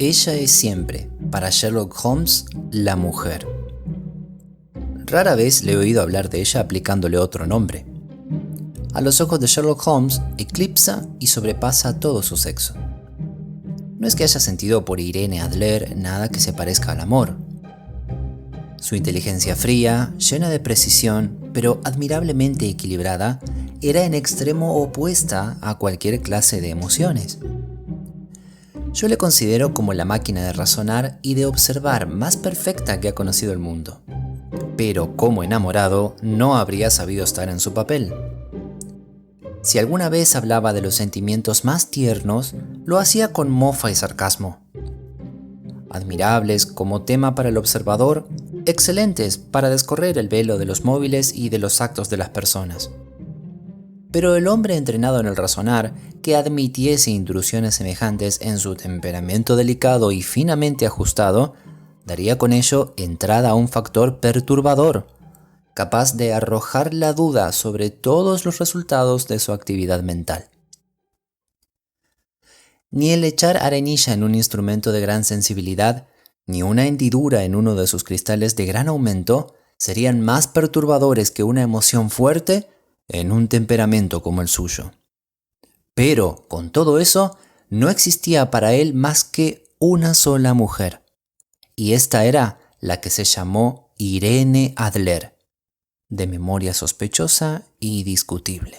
Ella es siempre, para Sherlock Holmes, la mujer. Rara vez le he oído hablar de ella aplicándole otro nombre. A los ojos de Sherlock Holmes, eclipsa y sobrepasa todo su sexo. No es que haya sentido por Irene Adler nada que se parezca al amor. Su inteligencia fría, llena de precisión, pero admirablemente equilibrada, era en extremo opuesta a cualquier clase de emociones. Yo le considero como la máquina de razonar y de observar más perfecta que ha conocido el mundo. Pero como enamorado, no habría sabido estar en su papel. Si alguna vez hablaba de los sentimientos más tiernos, lo hacía con mofa y sarcasmo. Admirables como tema para el observador, excelentes para descorrer el velo de los móviles y de los actos de las personas. Pero el hombre entrenado en el razonar, que admitiese intrusiones semejantes en su temperamento delicado y finamente ajustado, daría con ello entrada a un factor perturbador, capaz de arrojar la duda sobre todos los resultados de su actividad mental. Ni el echar arenilla en un instrumento de gran sensibilidad, ni una hendidura en uno de sus cristales de gran aumento serían más perturbadores que una emoción fuerte en un temperamento como el suyo. Pero, con todo eso, no existía para él más que una sola mujer, y esta era la que se llamó Irene Adler, de memoria sospechosa y discutible.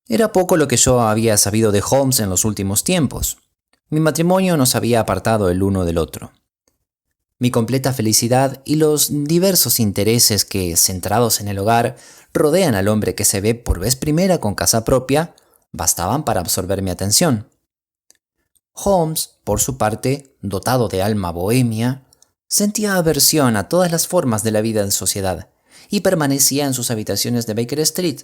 Era poco lo que yo había sabido de Holmes en los últimos tiempos. Mi matrimonio nos había apartado el uno del otro. Mi completa felicidad y los diversos intereses que, centrados en el hogar, rodean al hombre que se ve por vez primera con casa propia, bastaban para absorber mi atención. Holmes, por su parte, dotado de alma bohemia, sentía aversión a todas las formas de la vida en sociedad y permanecía en sus habitaciones de Baker Street,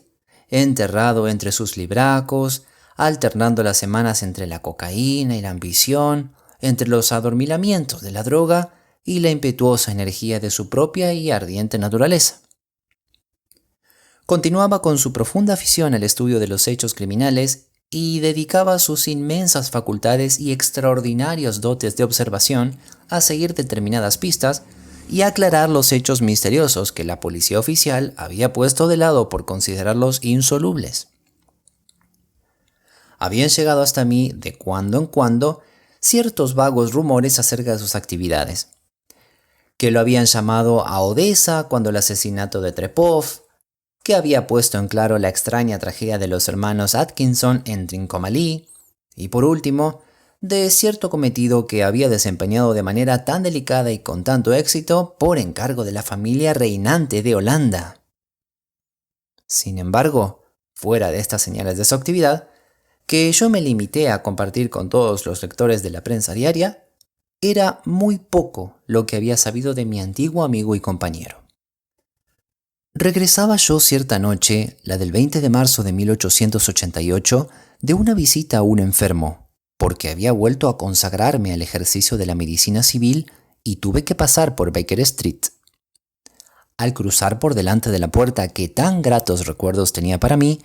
enterrado entre sus libracos, alternando las semanas entre la cocaína y la ambición, entre los adormilamientos de la droga y la impetuosa energía de su propia y ardiente naturaleza. Continuaba con su profunda afición al estudio de los hechos criminales y dedicaba sus inmensas facultades y extraordinarios dotes de observación a seguir determinadas pistas y a aclarar los hechos misteriosos que la policía oficial había puesto de lado por considerarlos insolubles. Habían llegado hasta mí de cuando en cuando ciertos vagos rumores acerca de sus actividades, que lo habían llamado a Odessa cuando el asesinato de Trepov, que había puesto en claro la extraña tragedia de los hermanos Atkinson en Trincomalee, y por último, de cierto cometido que había desempeñado de manera tan delicada y con tanto éxito por encargo de la familia reinante de Holanda. Sin embargo, fuera de estas señales de su actividad, que yo me limité a compartir con todos los lectores de la prensa diaria, era muy poco lo que había sabido de mi antiguo amigo y compañero. Regresaba yo cierta noche, la del 20 de marzo de 1888, de una visita a un enfermo, porque había vuelto a consagrarme al ejercicio de la medicina civil y tuve que pasar por Baker Street. Al cruzar por delante de la puerta que tan gratos recuerdos tenía para mí,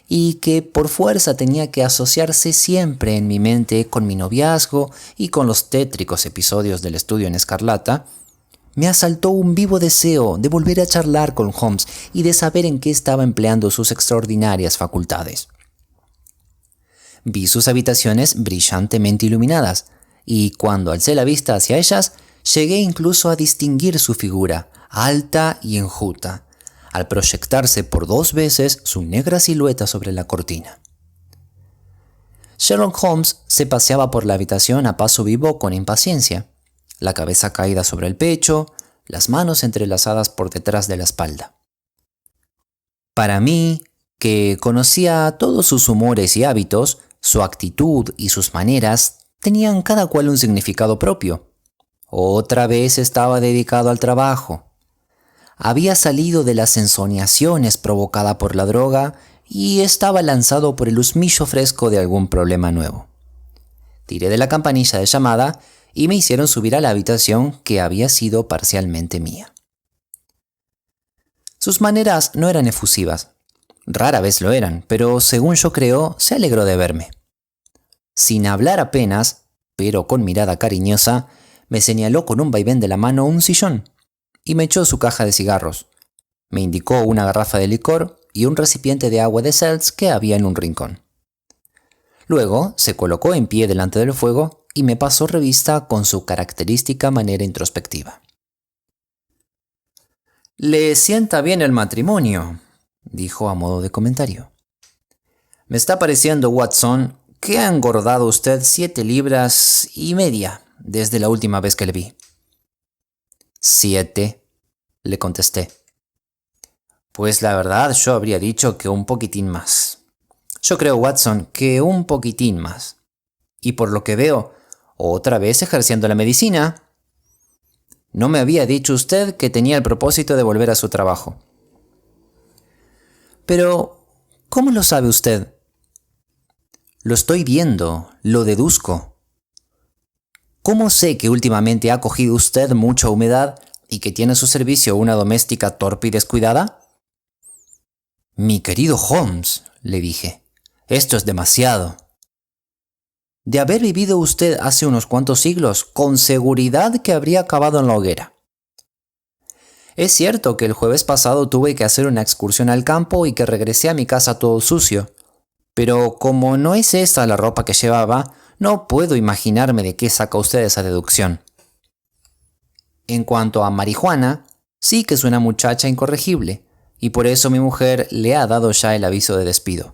y que por fuerza tenía que asociarse siempre en mi mente con mi noviazgo y con los tétricos episodios del estudio en escarlata, me asaltó un vivo deseo de volver a charlar con Holmes y de saber en qué estaba empleando sus extraordinarias facultades. Vi sus habitaciones brillantemente iluminadas, y cuando alcé la vista hacia ellas, llegué incluso a distinguir su figura, alta y enjuta, al proyectarse por 2 veces su negra silueta sobre la cortina. Sherlock Holmes se paseaba por la habitación a paso vivo con impaciencia, la cabeza caída sobre el pecho, las manos entrelazadas por detrás de la espalda. Para mí, que conocía todos sus humores y hábitos, su actitud y sus maneras tenían cada cual un significado propio. Otra vez estaba dedicado al trabajo. Había salido de las ensoñaciones provocadas por la droga y estaba lanzado por el husmillo fresco de algún problema nuevo. Tiré de la campanilla de llamada y me hicieron subir a la habitación que había sido parcialmente mía. Sus maneras no eran efusivas. Rara vez lo eran, pero según yo creo, se alegró de verme. Sin hablar apenas, pero con mirada cariñosa, me señaló con un vaivén de la mano un sillón y me echó su caja de cigarros. Me indicó una garrafa de licor y un recipiente de agua de seltz que había en un rincón. Luego se colocó en pie delante del fuego y me pasó revista con su característica manera introspectiva. «Le sienta bien el matrimonio», dijo a modo de comentario. «Me está pareciendo, Watson, que ha engordado usted 7 libras y media desde la última vez que le vi». «7», le contesté. «Pues la verdad yo habría dicho que un poquitín más. Yo creo, Watson, que un poquitín más. Y por lo que veo, otra vez ejerciendo la medicina. No me había dicho usted que tenía el propósito de volver a su trabajo». «Pero, ¿cómo lo sabe usted?» «Lo estoy viendo, lo deduzco». «¿Cómo sé que últimamente ha cogido usted mucha humedad y que tiene a su servicio una doméstica torpe y descuidada?» «Mi querido Holmes», le dije, «esto es demasiado. De haber vivido usted hace unos cuantos siglos, con seguridad que habría acabado en la hoguera. Es cierto que el jueves pasado tuve que hacer una excursión al campo y que regresé a mi casa todo sucio, pero como no es esta la ropa que llevaba, no puedo imaginarme de qué saca usted esa deducción. En cuanto a marihuana, sí que es una muchacha incorregible, y por eso mi mujer le ha dado ya el aviso de despido.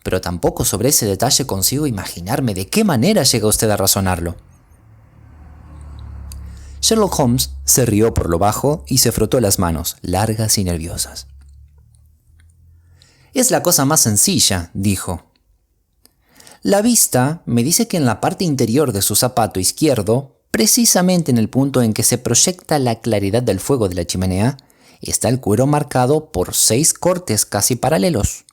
Pero tampoco sobre ese detalle consigo imaginarme de qué manera llega usted a razonarlo». Sherlock Holmes se rió por lo bajo y se frotó las manos, largas y nerviosas. «Es la cosa más sencilla», dijo. «La vista me dice que en la parte interior de su zapato izquierdo, precisamente en el punto en que se proyecta la claridad del fuego de la chimenea, está el cuero marcado por 6 cortes casi paralelos.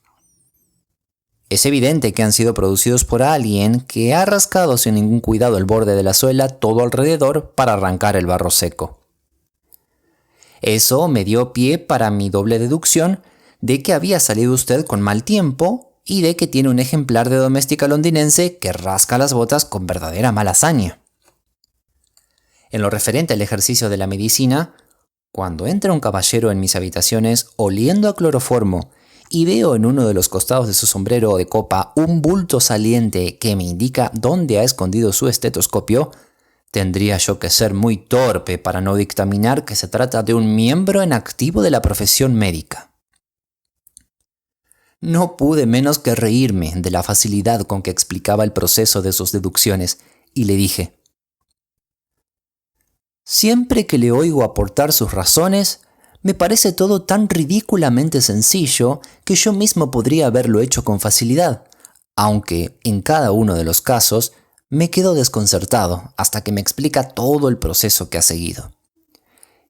Es evidente que han sido producidos por alguien que ha rascado sin ningún cuidado el borde de la suela todo alrededor para arrancar el barro seco. Eso me dio pie para mi doble deducción de que había salido usted con mal tiempo y de que tiene un ejemplar de doméstica londinense que rasca las botas con verdadera mala hazaña. En lo referente al ejercicio de la medicina, cuando entra un caballero en mis habitaciones oliendo a cloroformo y veo en uno de los costados de su sombrero de copa un bulto saliente que me indica dónde ha escondido su estetoscopio, tendría yo que ser muy torpe para no dictaminar que se trata de un miembro en activo de la profesión médica. No pude menos que reírme de la facilidad con que explicaba el proceso de sus deducciones y le dije: «Siempre que le oigo aportar sus razones, me parece todo tan ridículamente sencillo que yo mismo podría haberlo hecho con facilidad, aunque en cada uno de los casos me quedo desconcertado hasta que me explica todo el proceso que ha seguido.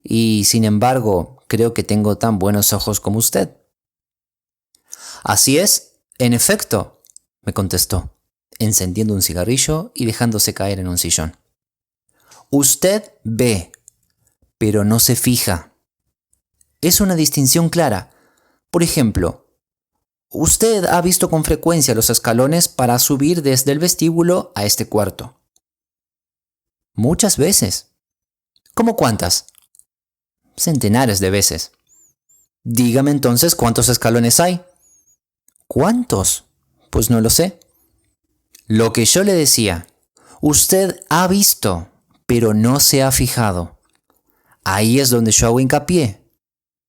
Y sin embargo, creo que tengo tan buenos ojos como usted». «Así es, en efecto», me contestó, encendiendo un cigarrillo y dejándose caer en un sillón. «Usted ve, pero no se fija. Es una distinción clara. Por ejemplo, usted ha visto con frecuencia los escalones para subir desde el vestíbulo a este cuarto». «Muchas veces». «¿Cómo cuántas?» «Centenares de veces». «Dígame entonces cuántos escalones hay». «¿Cuántos? Pues no lo sé». «Lo que yo le decía, usted ha visto, pero no se ha fijado. Ahí es donde yo hago hincapié.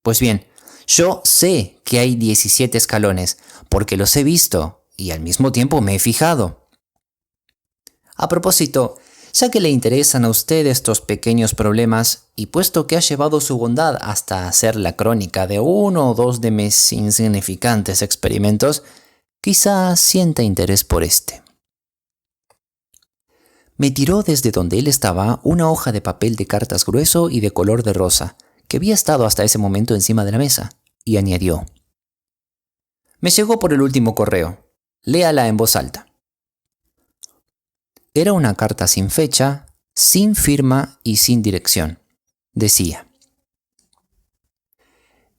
Pues bien, yo sé que hay 17 escalones, porque los he visto y al mismo tiempo me he fijado. A propósito, ya que le interesan a usted estos pequeños problemas, y puesto que ha llevado su bondad hasta hacer la crónica de 1 o 2 de mis insignificantes experimentos, quizá sienta interés por este». Me tiró desde donde él estaba una hoja de papel de cartas grueso y de color de rosa, que había estado hasta ese momento encima de la mesa, y añadió: «Me llegó por el último correo. Léala en voz alta». Era una carta sin fecha, sin firma y sin dirección. Decía: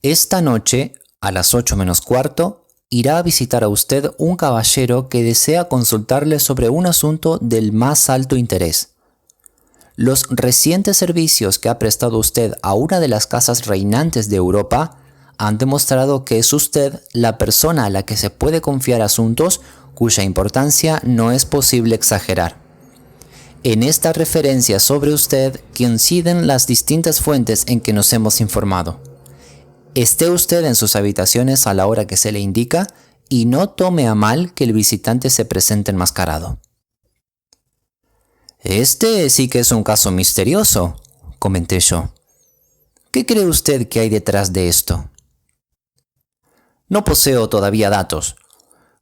«Esta noche, a las 8 menos cuarto, irá a visitar a usted un caballero que desea consultarle sobre un asunto del más alto interés. Los recientes servicios que ha prestado usted a una de las casas reinantes de Europa han demostrado que es usted la persona a la que se puede confiar asuntos cuya importancia no es posible exagerar. En esta referencia sobre usted coinciden las distintas fuentes en que nos hemos informado. Esté usted en sus habitaciones a la hora que se le indica y no tome a mal que el visitante se presente enmascarado. Este sí que es un caso misterioso, comenté yo. ¿Qué cree usted que hay detrás de esto? No poseo todavía datos.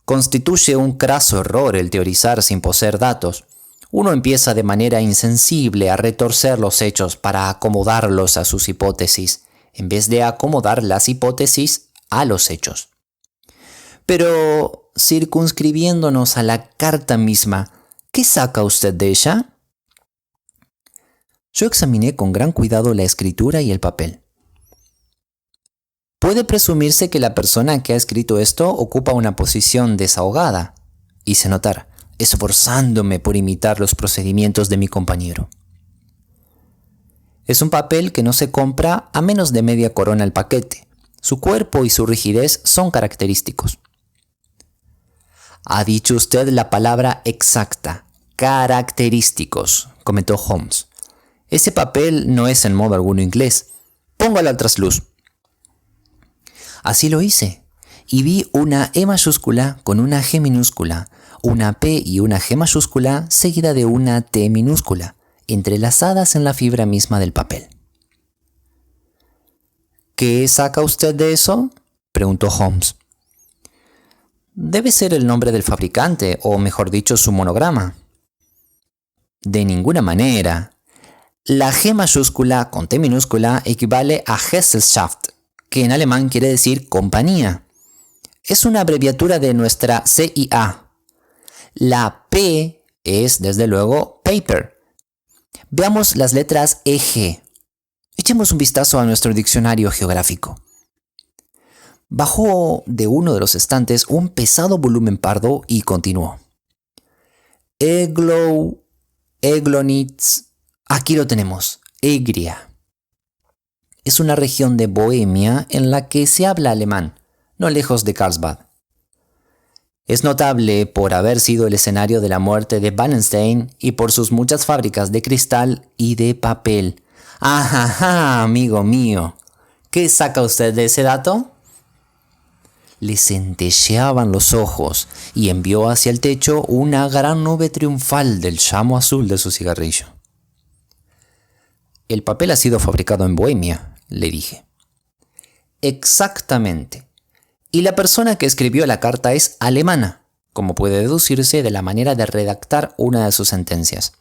Constituye un craso error el teorizar sin poseer datos. Uno empieza de manera insensible a retorcer los hechos para acomodarlos a sus hipótesis, en vez de acomodar las hipótesis a los hechos. Pero, circunscribiéndonos a la carta misma, ¿qué saca usted de ella? Yo examiné con gran cuidado la escritura y el papel. Puede presumirse que la persona que ha escrito esto ocupa una posición desahogada, hice notar, esforzándome por imitar los procedimientos de mi compañero. Es un papel que no se compra a menos de media corona el paquete. Su cuerpo y su rigidez son característicos. Ha dicho usted la palabra exacta, característicos, comentó Holmes. Ese papel no es en modo alguno inglés. Póngalo al trasluz. Así lo hice, y vi una E mayúscula con una G minúscula, una P y una G mayúscula seguida de una T minúscula, entrelazadas en la fibra misma del papel. ¿Qué saca usted de eso?, preguntó Holmes. Debe ser el nombre del fabricante, o mejor dicho, su monograma. De ninguna manera. La G mayúscula con T minúscula equivale a Gesellschaft, que en alemán quiere decir compañía. Es una abreviatura de nuestra CIA. La P es, desde luego, paper. Veamos las letras EG. Echemos un vistazo a nuestro diccionario geográfico. Bajó de uno de los estantes un pesado volumen pardo y continuó. Eglonitz. Aquí lo tenemos, Egria. Es una región de Bohemia en la que se habla alemán, no lejos de Karlsbad. Es notable por haber sido el escenario de la muerte de Wallenstein y por sus muchas fábricas de cristal y de papel. ¡Ajá, amigo mío! ¿Qué saca usted de ese dato? Le centelleaban los ojos y envió hacia el techo una gran nube triunfal del llamo azul de su cigarrillo. El papel ha sido fabricado en Bohemia, le dije. Exactamente. Y la persona que escribió la carta es alemana, como puede deducirse de la manera de redactar una de sus sentencias.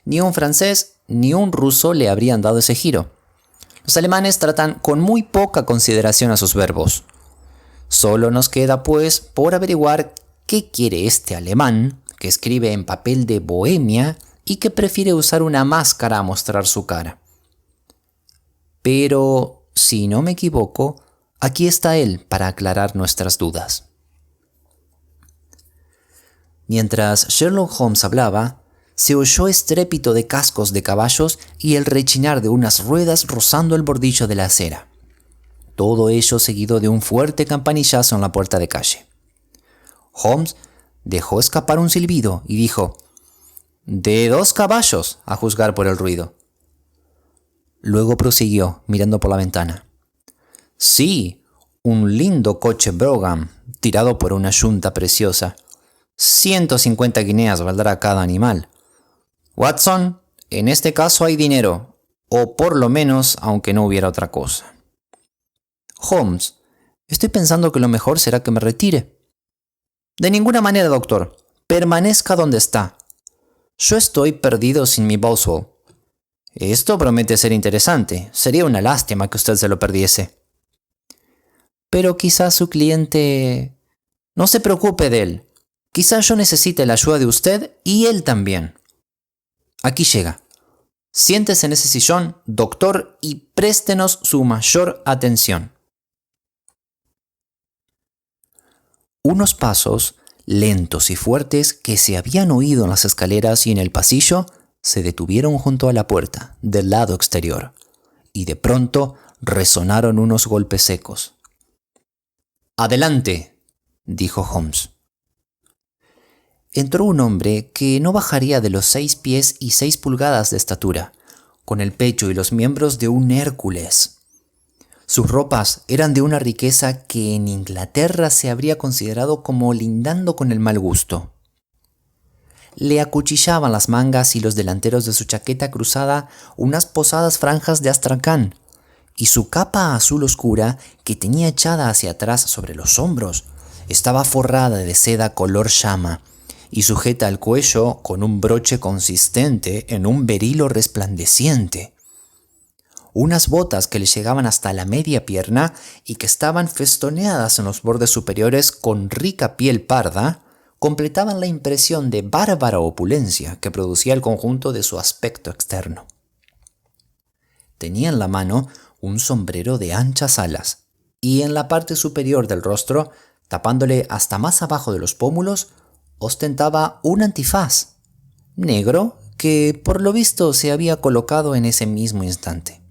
Ni un francés ni un ruso le habrían dado ese giro. Los alemanes tratan con muy poca consideración a sus verbos. Solo nos queda, pues, por averiguar qué quiere este alemán que escribe en papel de Bohemia y que prefiere usar una máscara a mostrar su cara. Pero, si no me equivoco, aquí está él para aclarar nuestras dudas. Mientras Sherlock Holmes hablaba, se oyó estrépito de cascos de caballos y el rechinar de unas ruedas rozando el bordillo de la acera. Todo ello seguido de un fuerte campanillazo en la puerta de calle. Holmes dejó escapar un silbido y dijo: «De 2 caballos, a juzgar por el ruido». Luego prosiguió, mirando por la ventana. «Sí, un lindo coche Brougham, tirado por una yunta preciosa. 150 guineas valdrá cada animal. Watson, en este caso hay dinero, o por lo menos, aunque no hubiera otra cosa». «Holmes, estoy pensando que lo mejor será que me retire». «De ninguna manera, doctor. Permanezca donde está. Yo estoy perdido sin mi Boswell. Esto promete ser interesante. Sería una lástima que usted se lo perdiese». «Pero quizás su cliente...» «No se preocupe de él. Quizás yo necesite la ayuda de usted y él también. Aquí llega. Siéntese en ese sillón, doctor, y préstenos su mayor atención». Unos pasos, lentos y fuertes, que se habían oído en las escaleras y en el pasillo, se detuvieron junto a la puerta, del lado exterior, y de pronto resonaron unos golpes secos. «Adelante», dijo Holmes. Entró un hombre que no bajaría de los 6 pies y 6 pulgadas de estatura, con el pecho y los miembros de un Hércules. Sus ropas eran de una riqueza que en Inglaterra se habría considerado como lindando con el mal gusto. Le acuchillaban las mangas y los delanteros de su chaqueta cruzada unas posadas franjas de astracán, y su capa azul oscura, que tenía echada hacia atrás sobre los hombros, estaba forrada de seda color llama y sujeta al cuello con un broche consistente en un berilo resplandeciente. Unas botas que le llegaban hasta la media pierna y que estaban festoneadas en los bordes superiores con rica piel parda, completaban la impresión de bárbara opulencia que producía el conjunto de su aspecto externo. Tenía en la mano un sombrero de anchas alas, y en la parte superior del rostro, tapándole hasta más abajo de los pómulos, ostentaba un antifaz negro que por lo visto se había colocado en ese mismo instante,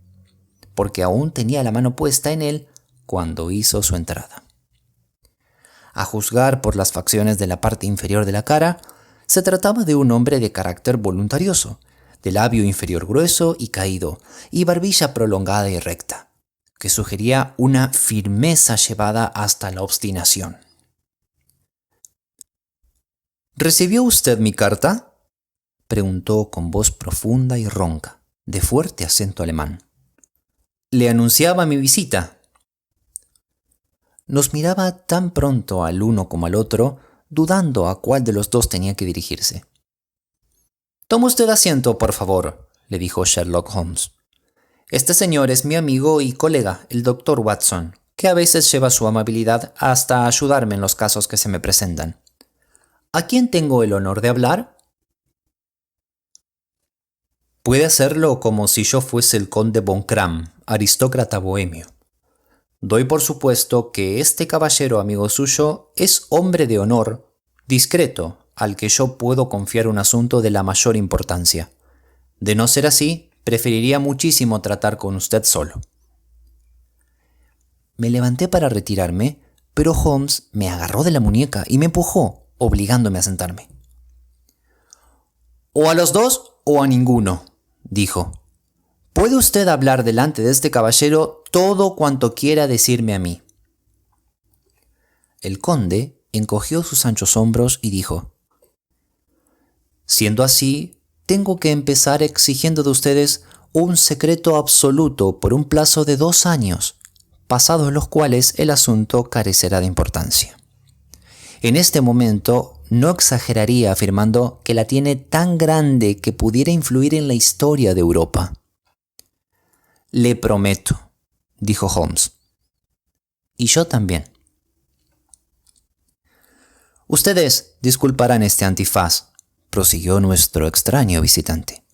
porque aún tenía la mano puesta en él cuando hizo su entrada. A juzgar por las facciones de la parte inferior de la cara, se trataba de un hombre de carácter voluntarioso, de labio inferior grueso y caído, y barbilla prolongada y recta, que sugería una firmeza llevada hasta la obstinación. «¿Recibió usted mi carta?», preguntó con voz profunda y ronca, de fuerte acento alemán. «Le anunciaba mi visita». Nos miraba tan pronto al uno como al otro, dudando a cuál de los dos tenía que dirigirse. «Tome usted asiento, por favor», le dijo Sherlock Holmes. «Este señor es mi amigo y colega, el Dr. Watson, que a veces lleva su amabilidad hasta ayudarme en los casos que se me presentan. ¿A quién tengo el honor de hablar?» «Puede hacerlo como si yo fuese el conde von Kram, aristócrata bohemio. Doy por supuesto que este caballero amigo suyo es hombre de honor, discreto, al que yo puedo confiar un asunto de la mayor importancia. De no ser así, preferiría muchísimo tratar con usted solo». Me levanté para retirarme, pero Holmes me agarró de la muñeca y me empujó, obligándome a sentarme. «O a los dos o a ninguno», dijo. «Puede usted hablar delante de este caballero todo cuanto quiera decirme a mí». El conde encogió sus anchos hombros y dijo: «Siendo así, tengo que empezar exigiendo de ustedes un secreto absoluto por un plazo de 2 años, pasados los cuales el asunto carecerá de importancia. En este momento no exageraría afirmando que la tiene tan grande que pudiera influir en la historia de Europa». «Le prometo», dijo Holmes. «Y yo también». «Ustedes disculparán este antifaz», prosiguió nuestro extraño visitante.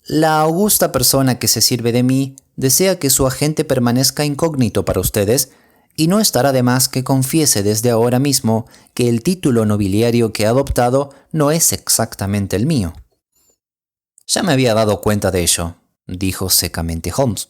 «La augusta persona que se sirve de mí desea que su agente permanezca incógnito para ustedes, y no estará de más que confiese desde ahora mismo que el título nobiliario que ha adoptado no es exactamente el mío». «Ya me había dado cuenta de ello», dijo secamente Holmes.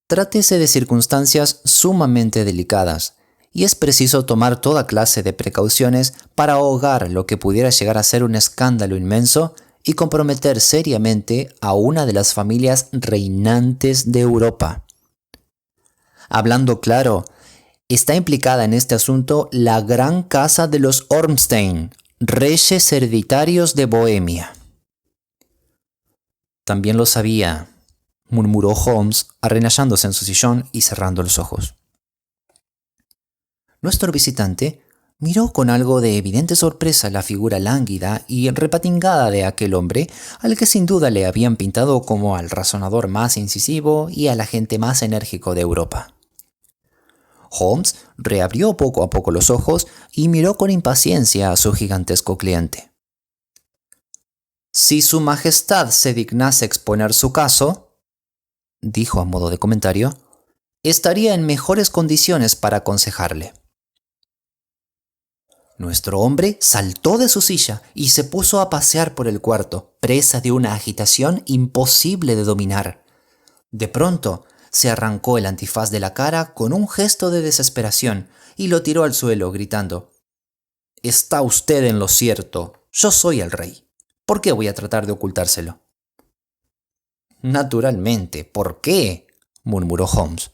«Trátese de circunstancias sumamente delicadas, y es preciso tomar toda clase de precauciones para ahogar lo que pudiera llegar a ser un escándalo inmenso y comprometer seriamente a una de las familias reinantes de Europa. Hablando claro, está implicada en este asunto la gran casa de los Ormstein, reyes hereditarios de Bohemia». «También lo sabía», murmuró Holmes, arrenallándose en su sillón y cerrando los ojos. Nuestro visitante miró con algo de evidente sorpresa la figura lánguida y repatingada de aquel hombre, al que sin duda le habían pintado como al razonador más incisivo y al agente más enérgico de Europa. Holmes reabrió poco a poco los ojos y miró con impaciencia a su gigantesco cliente. «Si su majestad se dignase exponer su caso», dijo a modo de comentario, estaría en mejores condiciones para aconsejarle. Nuestro hombre saltó de su silla y se puso a pasear por el cuarto, presa de una agitación imposible de dominar. De pronto, se arrancó el antifaz de la cara con un gesto de desesperación y lo tiró al suelo, gritando: «Está usted en lo cierto. Yo soy el rey. ¿Por qué voy a tratar de ocultárselo?» «Naturalmente, ¿por qué?», murmuró Holmes.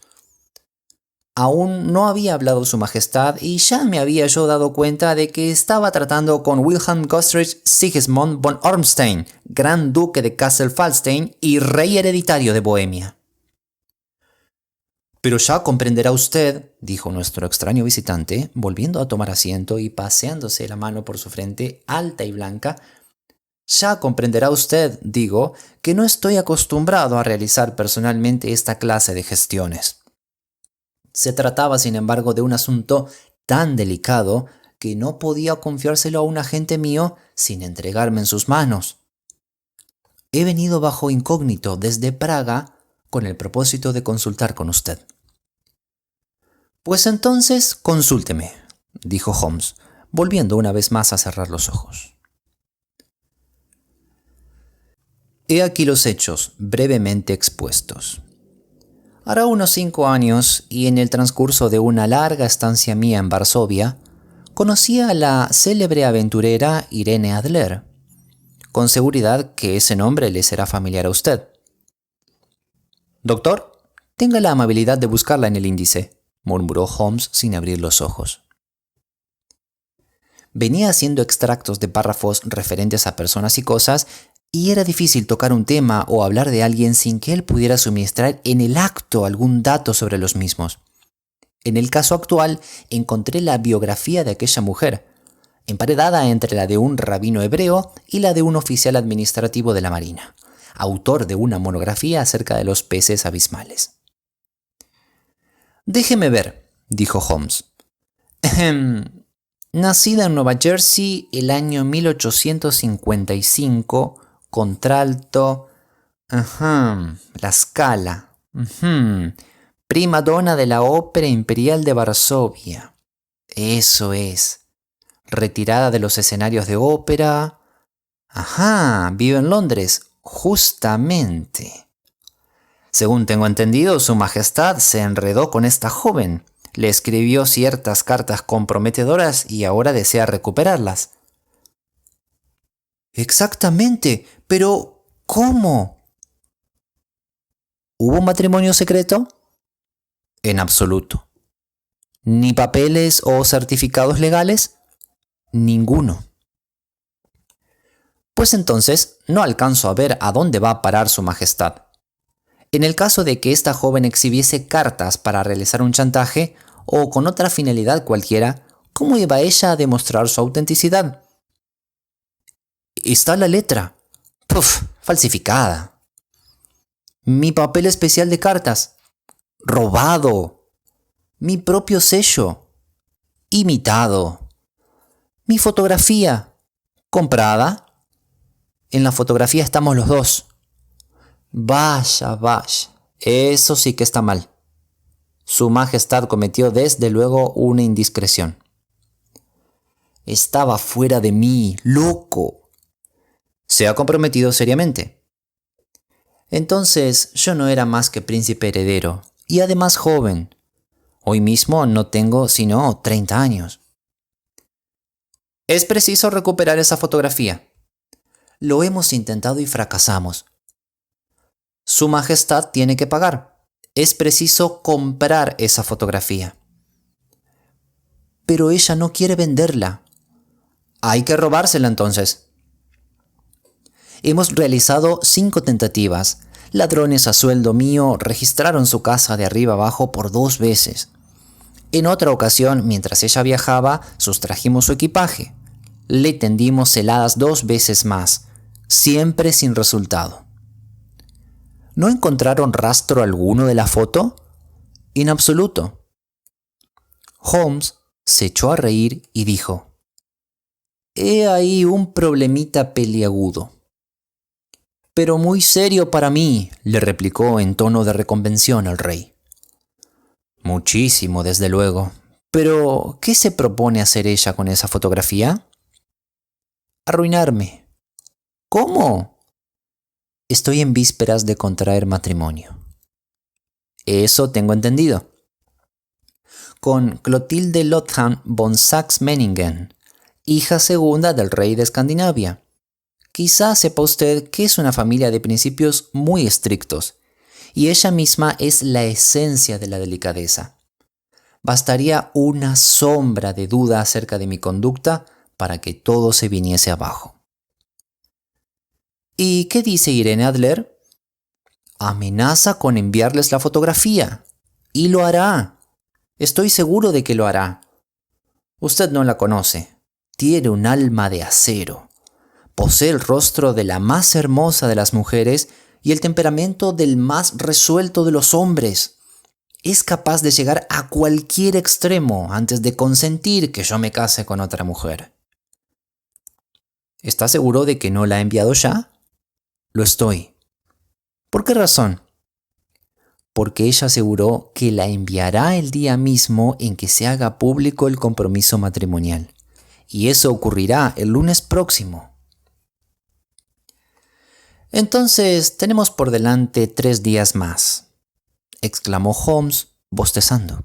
Aún no había hablado su majestad y ya me había yo dado cuenta de que estaba tratando con Wilhelm Gotthard Sigismund von Ormstein, gran duque de Kassel-Falstein y rey hereditario de Bohemia. «Pero ya comprenderá usted», dijo nuestro extraño visitante, volviendo a tomar asiento y paseándose la mano por su frente alta y blanca, «ya comprenderá usted, digo, que no estoy acostumbrado a realizar personalmente esta clase de gestiones. Se trataba, sin embargo, de un asunto tan delicado que no podía confiárselo a un agente mío sin entregarme en sus manos. He venido bajo incógnito desde Praga con el propósito de consultar con usted». «Pues entonces consúlteme», dijo Holmes, volviendo una vez más a cerrar los ojos. He aquí los hechos brevemente expuestos. Hará unos 5 años, y en el transcurso de una larga estancia mía en Varsovia, conocí a la célebre aventurera Irene Adler. Con seguridad que ese nombre le será familiar a usted. «Doctor, tenga la amabilidad de buscarla en el índice», murmuró Holmes sin abrir los ojos. Venía haciendo extractos de párrafos referentes a personas y cosas, y era difícil tocar un tema o hablar de alguien sin que él pudiera suministrar en el acto algún dato sobre los mismos. En el caso actual, encontré la biografía de aquella mujer, emparedada entre la de un rabino hebreo y la de un oficial administrativo de la Marina, autor de una monografía acerca de los peces abismales. «Déjeme ver», dijo Holmes. «Nacida en Nueva Jersey el año 1855, contralto, la Scala, prima donna de la Ópera Imperial de Varsovia. Eso es. Retirada de los escenarios de ópera. Vive en Londres, justamente. Según tengo entendido, Su Majestad se enredó con esta joven, le escribió ciertas cartas comprometedoras y ahora desea recuperarlas». «Exactamente, pero ¿cómo? ¿Hubo un matrimonio secreto?» «En absoluto». «¿Ni papeles o certificados legales?» «Ninguno». «Pues entonces no alcanzo a ver a dónde va a parar Su Majestad. En el caso de que esta joven exhibiese cartas para realizar un chantaje o con otra finalidad cualquiera, ¿cómo iba ella a demostrar su autenticidad?» «Está la letra». «Puf, falsificada». «Mi papel especial de cartas». «Robado». «Mi propio sello». «Imitado». «Mi fotografía». «Comprada». «En la fotografía estamos los dos». «Vaya, eso sí que está mal. Su Majestad cometió desde luego una indiscreción». «Estaba fuera de mí, loco». «¿Se ha comprometido seriamente?» «Entonces yo no era más que príncipe heredero, y además joven. Hoy mismo no tengo sino 30 años. Es preciso recuperar esa fotografía». «Lo hemos intentado y fracasamos». «Su Majestad tiene que pagar. Es preciso comprar esa fotografía». «Pero ella no quiere venderla». «Hay que robársela entonces». «Hemos realizado 5 tentativas. Ladrones a sueldo mío registraron su casa de arriba abajo por 2 veces. En otra ocasión, mientras ella viajaba, sustrajimos su equipaje. Le tendimos heladas 2 veces más, siempre sin resultado». «¿No encontraron rastro alguno de la foto?» «En absoluto». Holmes se echó a reír y dijo: «He ahí un problemita peliagudo». «Pero muy serio para mí», le replicó en tono de reconvención el rey. Muchísimo, desde luego. Pero, ¿qué se propone hacer ella con esa fotografía? Arruinarme. ¿Cómo? Estoy en vísperas de contraer matrimonio. Eso tengo entendido. Con Clotilde Lothar von Saxe-Meiningen, hija segunda del rey de Escandinavia. Quizá sepa usted que es una familia de principios muy estrictos, y ella misma es la esencia de la delicadeza. Bastaría una sombra de duda acerca de mi conducta para que todo se viniese abajo. ¿Y qué dice Irene Adler? Amenaza con enviarles la fotografía. Y lo hará. Estoy seguro de que lo hará. Usted no la conoce. Tiene un alma de acero. Posee el rostro de la más hermosa de las mujeres y el temperamento del más resuelto de los hombres. Es capaz de llegar a cualquier extremo antes de consentir que yo me case con otra mujer. ¿Está seguro de que no la ha enviado ya? Lo estoy. ¿Por qué razón? Porque ella aseguró que la enviará el día mismo en que se haga público el compromiso matrimonial. Y eso ocurrirá el lunes próximo. Entonces tenemos por delante 3 días más, exclamó Holmes, bostezando.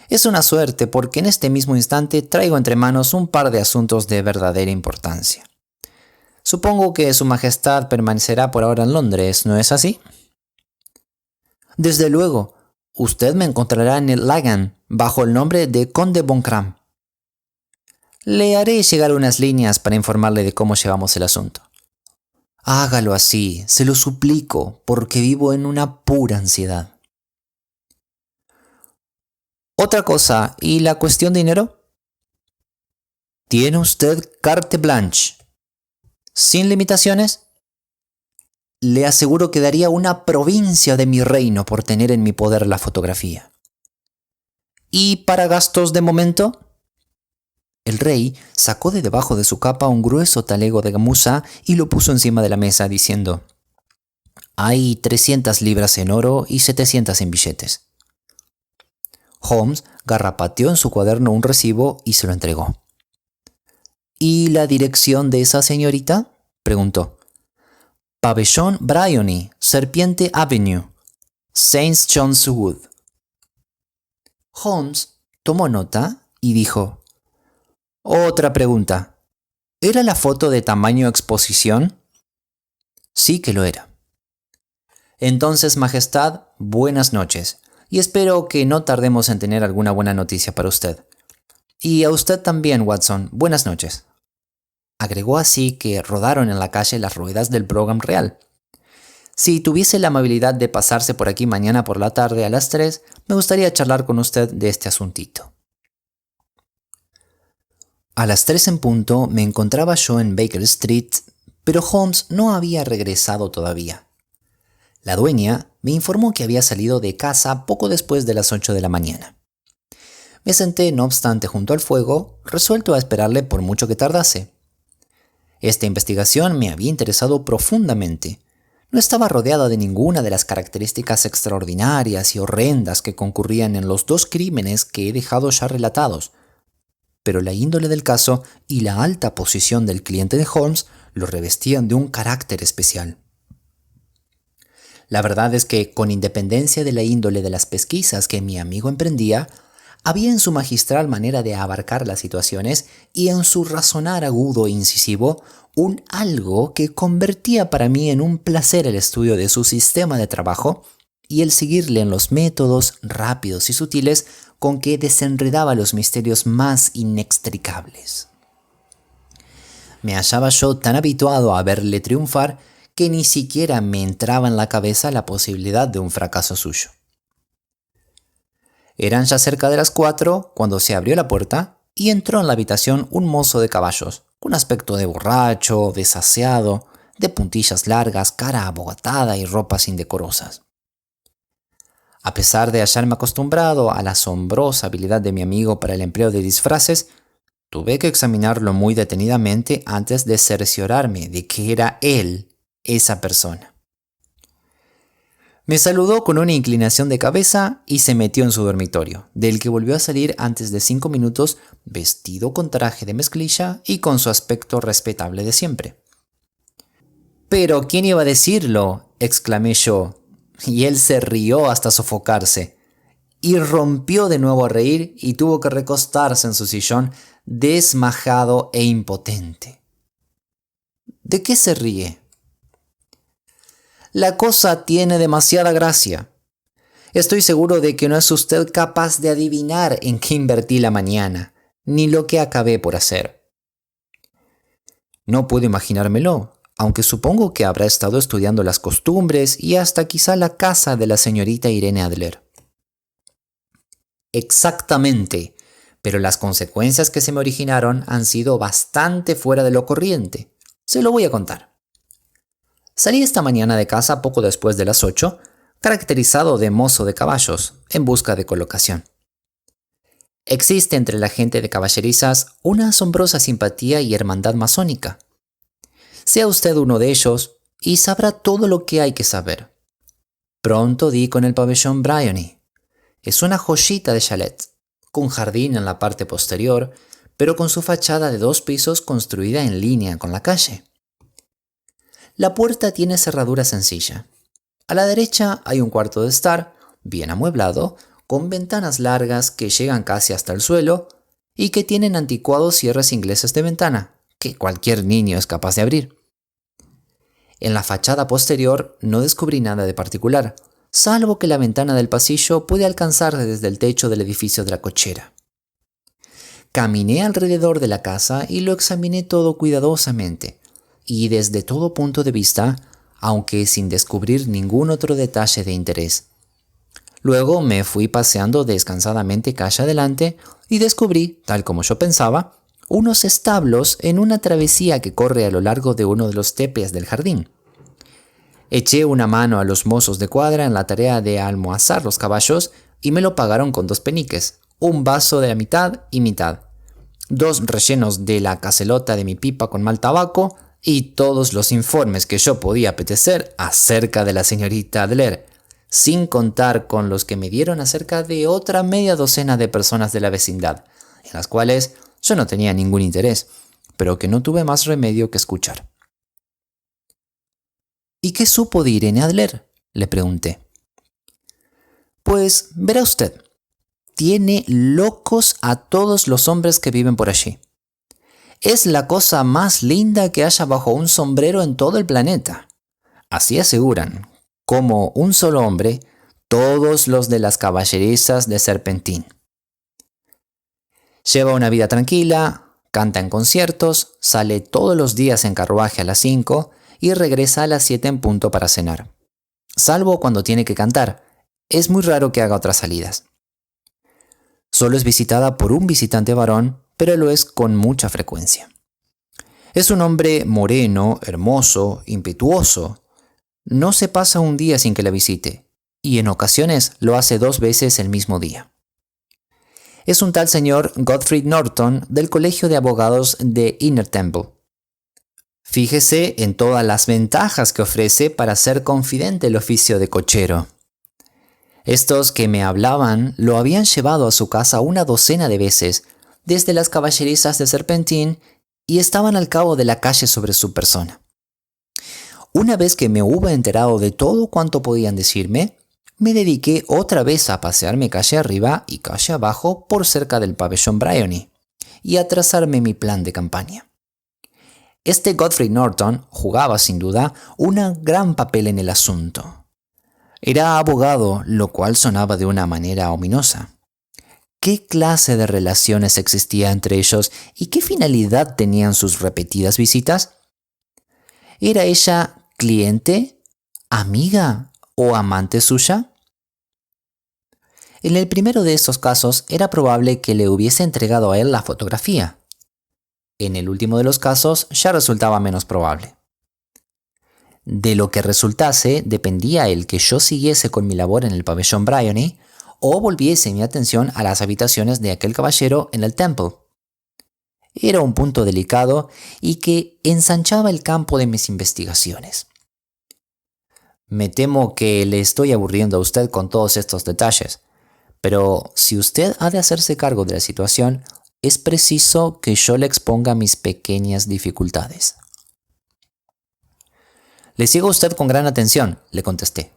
Es una suerte porque en este mismo instante traigo entre manos un par de asuntos de verdadera importancia. Supongo que Su Majestad permanecerá por ahora en Londres, ¿no es así? Desde luego, usted me encontrará en el Lagan, bajo el nombre de Conde von Kram. Le haré llegar unas líneas para informarle de cómo llevamos el asunto. Hágalo así, se lo suplico, porque vivo en una pura ansiedad. Otra cosa, ¿y la cuestión de dinero? Tiene usted carte blanche. ¿Sin limitaciones? Le aseguro que daría una provincia de mi reino por tener en mi poder la fotografía. ¿Y para gastos de momento? El rey sacó de debajo de su capa un grueso talego de gamuza y lo puso encima de la mesa diciendo: hay 300 libras en oro y 700 en billetes. Holmes garrapateó en su cuaderno un recibo y se lo entregó. ¿Y la dirección de esa señorita?, preguntó. Pabellón Bryony, Serpiente Avenue, St. John's Wood. Holmes tomó nota y dijo: otra pregunta. ¿Era la foto de tamaño exposición? Sí que lo era. Entonces, Majestad, buenas noches, y espero que no tardemos en tener alguna buena noticia para usted. Y a usted también, Watson, buenas noches. Agregó así que rodaron en la calle las ruedas del Brougham Real. Si tuviese la amabilidad de pasarse por aquí mañana por la tarde a las 3, me gustaría charlar con usted de este asuntito. A las 3 en punto me encontraba yo en Baker Street, pero Holmes no había regresado todavía. La dueña me informó que había salido de casa poco después de las 8 de la mañana. Me senté, no obstante, junto al fuego, resuelto a esperarle por mucho que tardase. Esta investigación me había interesado profundamente. No estaba rodeada de ninguna de las características extraordinarias y horrendas que concurrían en los 2 crímenes que he dejado ya relatados, pero la índole del caso y la alta posición del cliente de Holmes lo revestían de un carácter especial. La verdad es que, con independencia de la índole de las pesquisas que mi amigo emprendía, había en su magistral manera de abarcar las situaciones y en su razonar agudo e incisivo un algo que convertía para mí en un placer el estudio de su sistema de trabajo y el seguirle en los métodos rápidos y sutiles con que desenredaba los misterios más inextricables. Me hallaba yo tan habituado a verle triunfar que ni siquiera me entraba en la cabeza la posibilidad de un fracaso suyo. Eran ya cerca de las 4 cuando se abrió la puerta y entró en la habitación un mozo de caballos, con aspecto de borracho, desaseado, de puntillas largas, cara abogatada y ropas indecorosas. A pesar de hallarme acostumbrado a la asombrosa habilidad de mi amigo para el empleo de disfraces, tuve que examinarlo muy detenidamente antes de cerciorarme de que era él esa persona. Me saludó con una inclinación de cabeza y se metió en su dormitorio, del que volvió a salir antes de 5 minutos vestido con traje de mezclilla y con su aspecto respetable de siempre. «¿Pero quién iba a decirlo?», exclamé yo, y él se rió hasta sofocarse, y rompió de nuevo a reír y tuvo que recostarse en su sillón desmajado e impotente. «¿De qué se ríe?». «La cosa tiene demasiada gracia. Estoy seguro de que no es usted capaz de adivinar en qué invertí la mañana, ni lo que acabé por hacer». «No puedo imaginármelo, aunque supongo que habrá estado estudiando las costumbres y hasta quizá la casa de la señorita Irene Adler». «Exactamente, pero las consecuencias que se me originaron han sido bastante fuera de lo corriente. Se lo voy a contar. Salí esta mañana de casa poco después de las 8, caracterizado de mozo de caballos, en busca de colocación. Existe entre la gente de caballerizas una asombrosa simpatía y hermandad masónica. Sea usted uno de ellos y sabrá todo lo que hay que saber. Pronto di con el pabellón Briony. Es una joyita de chalet, con jardín en la parte posterior, pero con su fachada de 2 pisos construida en línea con la calle. La puerta tiene cerradura sencilla. A la derecha hay un cuarto de estar, bien amueblado, con ventanas largas que llegan casi hasta el suelo y que tienen anticuados cierres ingleses de ventana, que cualquier niño es capaz de abrir. En la fachada posterior no descubrí nada de particular, salvo que la ventana del pasillo puede alcanzarse desde el techo del edificio de la cochera. Caminé alrededor de la casa y lo examiné todo cuidadosamente, y desde todo punto de vista, aunque sin descubrir ningún otro detalle de interés. Luego me fui paseando descansadamente calle adelante y descubrí, tal como yo pensaba, unos establos en una travesía que corre a lo largo de uno de los tepes del jardín. Eché una mano a los mozos de cuadra en la tarea de almohazar los caballos y me lo pagaron con 2 peniques, un vaso de la mitad y mitad, 2 rellenos de la cacelota de mi pipa con mal tabaco y todos los informes que yo podía apetecer acerca de la señorita Adler, sin contar con los que me dieron acerca de otra media docena de personas de la vecindad, en las cuales yo no tenía ningún interés, pero que no tuve más remedio que escuchar. «¿Y qué supo de Irene Adler?», le pregunté. «Pues verá usted, tiene locos a todos los hombres que viven por allí. Es la cosa más linda que haya bajo un sombrero en todo el planeta. Así aseguran, como un solo hombre, todos los de las caballerizas de Serpentín. Lleva una vida tranquila, canta en conciertos, sale todos los días en carruaje a las 5 y regresa a las 7 en punto para cenar. Salvo cuando tiene que cantar, es muy raro que haga otras salidas. Solo es visitada por un visitante varón, pero lo es con mucha frecuencia. Es un hombre moreno, hermoso, impetuoso. No se pasa un día sin que la visite, y en ocasiones lo hace 2 veces el mismo día. Es un tal señor Godfrey Norton del Colegio de Abogados de Inner Temple. Fíjese en todas las ventajas que ofrece para ser confidente el oficio de cochero. Estos que me hablaban lo habían llevado a su casa una docena de veces, desde las caballerizas de Serpentín, y estaban al cabo de la calle sobre su persona. Una vez que me hube enterado de todo cuanto podían decirme, me dediqué otra vez a pasearme calle arriba y calle abajo por cerca del pabellón Briony, y a trazarme mi plan de campaña. Este Godfrey Norton jugaba sin duda un gran papel en el asunto. Era abogado, lo cual sonaba de una manera ominosa. ¿Qué clase de relaciones existía entre ellos y qué finalidad tenían sus repetidas visitas? ¿Era ella cliente, amiga o amante suya? En el primero de estos casos era probable que le hubiese entregado a él la fotografía. En el último de los casos ya resultaba menos probable. De lo que resultase dependía el que yo siguiese con mi labor en el pabellón Briony o volviese mi atención a las habitaciones de aquel caballero en el Temple. Era un punto delicado y que ensanchaba el campo de mis investigaciones. Me temo que le estoy aburriendo a usted con todos estos detalles, pero si usted ha de hacerse cargo de la situación, es preciso que yo le exponga mis pequeñas dificultades. Le sigo a usted con gran atención, le contesté.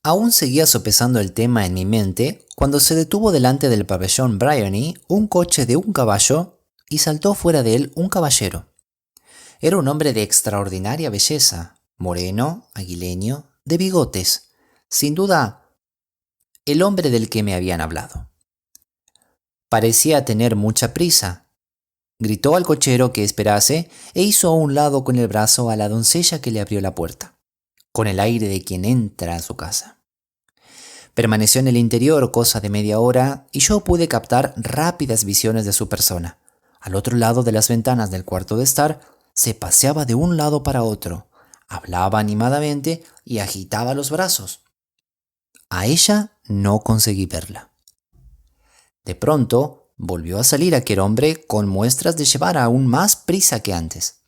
Aún seguía sopesando el tema en mi mente cuando se detuvo delante del pabellón Bryony un coche de un caballo y saltó fuera de él un caballero. Era un hombre de extraordinaria belleza, moreno, aguileño, de bigotes, sin duda el hombre del que me habían hablado. Parecía tener mucha prisa. Gritó al cochero que esperase e hizo a un lado con el brazo a la doncella que le abrió la puerta, con el aire de quien entra a su casa. Permaneció en el interior cosa de media hora y yo pude captar rápidas visiones de su persona. Al otro lado de las ventanas del cuarto de estar, se paseaba de un lado para otro, hablaba animadamente y agitaba los brazos. A ella no conseguí verla. De pronto volvió a salir aquel hombre con muestras de llevar aún más prisa que antes.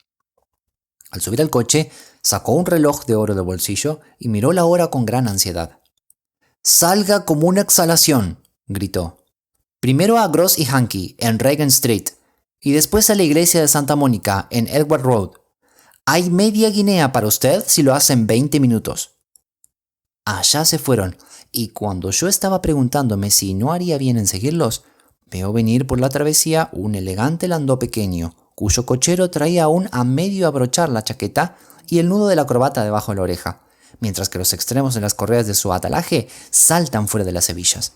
Al subir al coche, sacó un reloj de oro del bolsillo y miró la hora con gran ansiedad. «Salga como una exhalación», gritó. «Primero a Gross y Hankey en Reagan Street y después a la iglesia de Santa Mónica en Edward Road. Hay media guinea para usted si lo hace en 20 minutos». Allá se fueron, y cuando yo estaba preguntándome si no haría bien en seguirlos, veo venir por la travesía un elegante landó pequeño, cuyo cochero traía aún a medio abrochar la chaqueta y el nudo de la corbata debajo de la oreja, mientras que los extremos de las correas de su atalaje saltan fuera de las hebillas.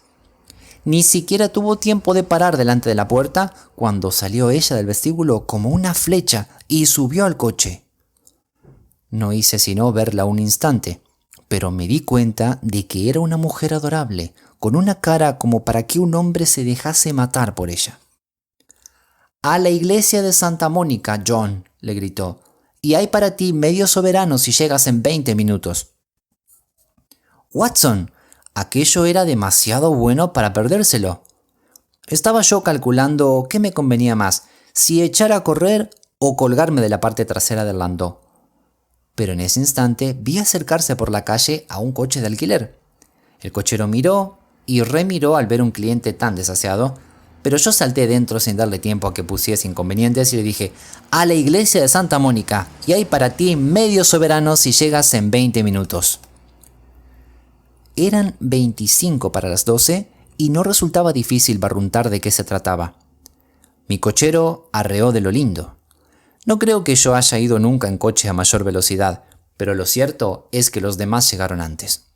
Ni siquiera tuvo tiempo de parar delante de la puerta cuando salió ella del vestíbulo como una flecha y subió al coche. No hice sino verla un instante, pero me di cuenta de que era una mujer adorable, con una cara como para que un hombre se dejase matar por ella. «A la iglesia de Santa Mónica, John», le gritó, «y hay para ti medio soberano si llegas en 20 minutos». «Watson, aquello era demasiado bueno para perdérselo». Estaba yo calculando qué me convenía más, si echar a correr o colgarme de la parte trasera del landó. Pero en ese instante vi acercarse por la calle a un coche de alquiler. El cochero miró y remiró al ver un cliente tan desaseado, pero yo salté dentro sin darle tiempo a que pusiese inconvenientes y le dije: «A la iglesia de Santa Mónica, y hay para ti medio soberano si llegas en 20 minutos». Eran 25 para las 12 y no resultaba difícil barruntar de qué se trataba. Mi cochero arreó de lo lindo. No creo que yo haya ido nunca en coche a mayor velocidad, pero lo cierto es que los demás llegaron antes.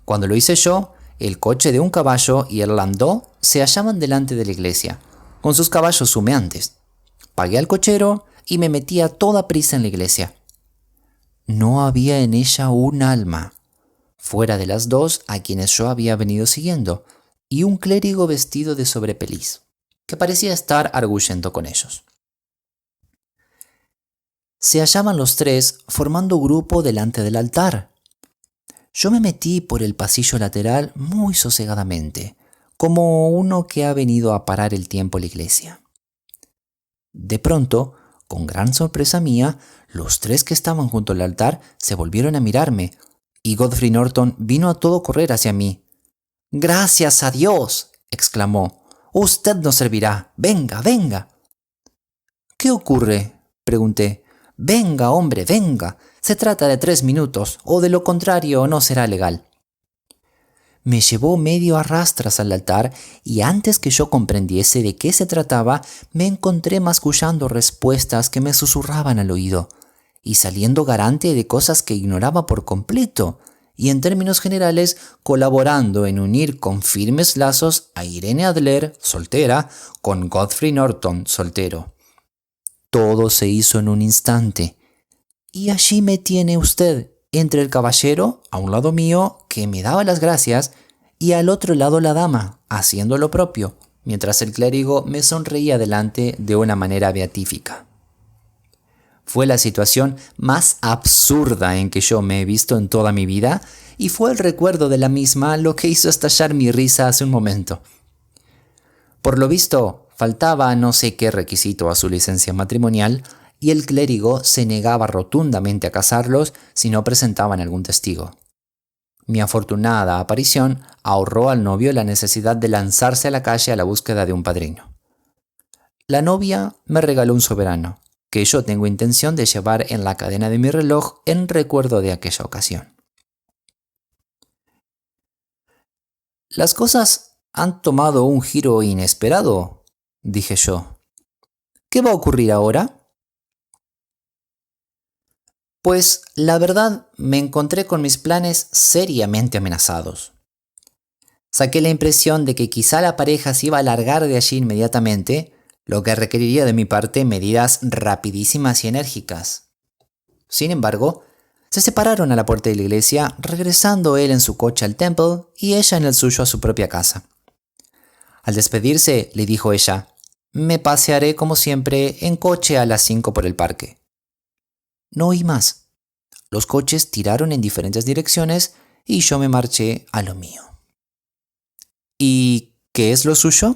Cuando lo hice yo, el coche de un caballo y el landó se hallaban delante de la iglesia, con sus caballos humeantes. Pagué al cochero y me metí a toda prisa en la iglesia. No había en ella un alma, fuera de las dos a quienes yo había venido siguiendo, y un clérigo vestido de sobrepeliz, que parecía estar arguyendo con ellos. Se hallaban los tres formando grupo delante del altar. Yo me metí por el pasillo lateral muy sosegadamente, como uno que ha venido a parar el tiempo a la iglesia. De pronto, con gran sorpresa mía, los tres que estaban junto al altar se volvieron a mirarme, y Godfrey Norton vino a todo correr hacia mí. «¡Gracias a Dios!», exclamó. «Usted nos servirá. Venga, venga». «¿Qué ocurre?», pregunté. «Venga, hombre, venga. Se trata de 3 minutos, o de lo contrario no será legal». Me llevó medio a rastras al altar y antes que yo comprendiese de qué se trataba, me encontré mascullando respuestas que me susurraban al oído y saliendo garante de cosas que ignoraba por completo y en términos generales colaborando en unir con firmes lazos a Irene Adler, soltera, con Godfrey Norton, soltero. Todo se hizo en un instante. Y allí me tiene usted, entre el caballero, a un lado mío, que me daba las gracias, y al otro lado la dama, haciendo lo propio, mientras el clérigo me sonreía delante de una manera beatífica. Fue la situación más absurda en que yo me he visto en toda mi vida, y fue el recuerdo de la misma lo que hizo estallar mi risa hace un momento. Por lo visto, faltaba no sé qué requisito a su licencia matrimonial, y el clérigo se negaba rotundamente a casarlos si no presentaban algún testigo. Mi afortunada aparición ahorró al novio la necesidad de lanzarse a la calle a la búsqueda de un padrino. La novia me regaló un soberano, que yo tengo intención de llevar en la cadena de mi reloj en recuerdo de aquella ocasión. Las cosas han tomado un giro inesperado, dije yo. ¿Qué va a ocurrir ahora? Pues la verdad me encontré con mis planes seriamente amenazados. Saqué la impresión de que quizá la pareja se iba a largar de allí inmediatamente, lo que requeriría de mi parte medidas rapidísimas y enérgicas. Sin embargo, se separaron a la puerta de la iglesia, regresando él en su coche al Temple y ella en el suyo a su propia casa. Al despedirse, le dijo ella, «Me pasearé como siempre en coche a las 5 por el parque». No oí más. Los coches tiraron en diferentes direcciones y yo me marché a lo mío. ¿Y qué es lo suyo?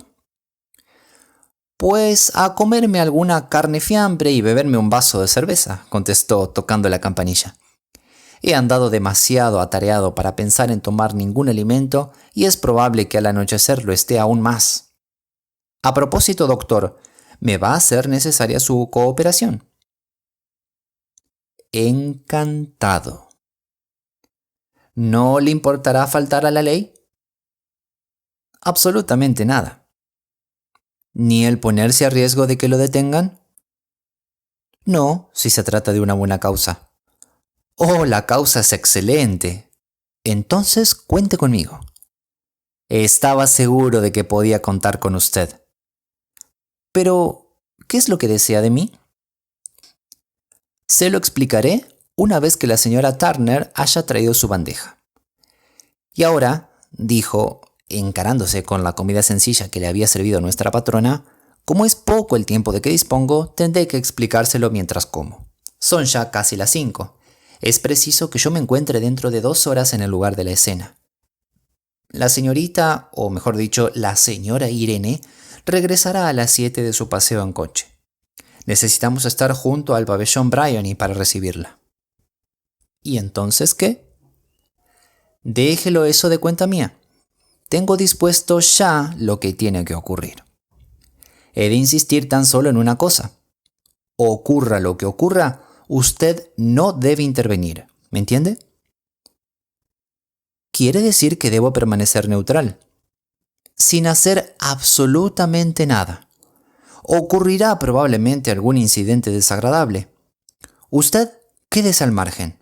Pues a comerme alguna carne fiambre y beberme un vaso de cerveza, contestó tocando la campanilla. He andado demasiado atareado para pensar en tomar ningún alimento y es probable que al anochecer lo esté aún más. A propósito, doctor, ¿me va a ser necesaria su cooperación? Encantado. ¿No le importará faltar a la ley? Absolutamente nada. ¿Ni el ponerse a riesgo de que lo detengan? No, si se trata de una buena causa. Oh, la causa es excelente. Entonces cuente conmigo. Estaba seguro de que podía contar con usted. Pero, ¿qué es lo que desea de mí? Se lo explicaré una vez que la señora Turner haya traído su bandeja. Y ahora, dijo, encarándose con la comida sencilla que le había servido nuestra patrona, como es poco el tiempo de que dispongo, tendré que explicárselo mientras como. Son ya casi las 5. Es preciso que yo me encuentre dentro de 2 horas en el lugar de la escena. La señorita, o mejor dicho, la señora Irene, regresará a las 7 de su paseo en coche. Necesitamos estar junto al pabellón Bryony para recibirla. ¿Y entonces qué? Déjelo eso de cuenta mía. Tengo dispuesto ya lo que tiene que ocurrir. He de insistir tan solo en una cosa. Ocurra lo que ocurra, usted no debe intervenir. ¿Me entiende? Quiere decir que debo permanecer neutral, sin hacer absolutamente nada. Ocurrirá probablemente algún incidente desagradable. Usted quédese al margen.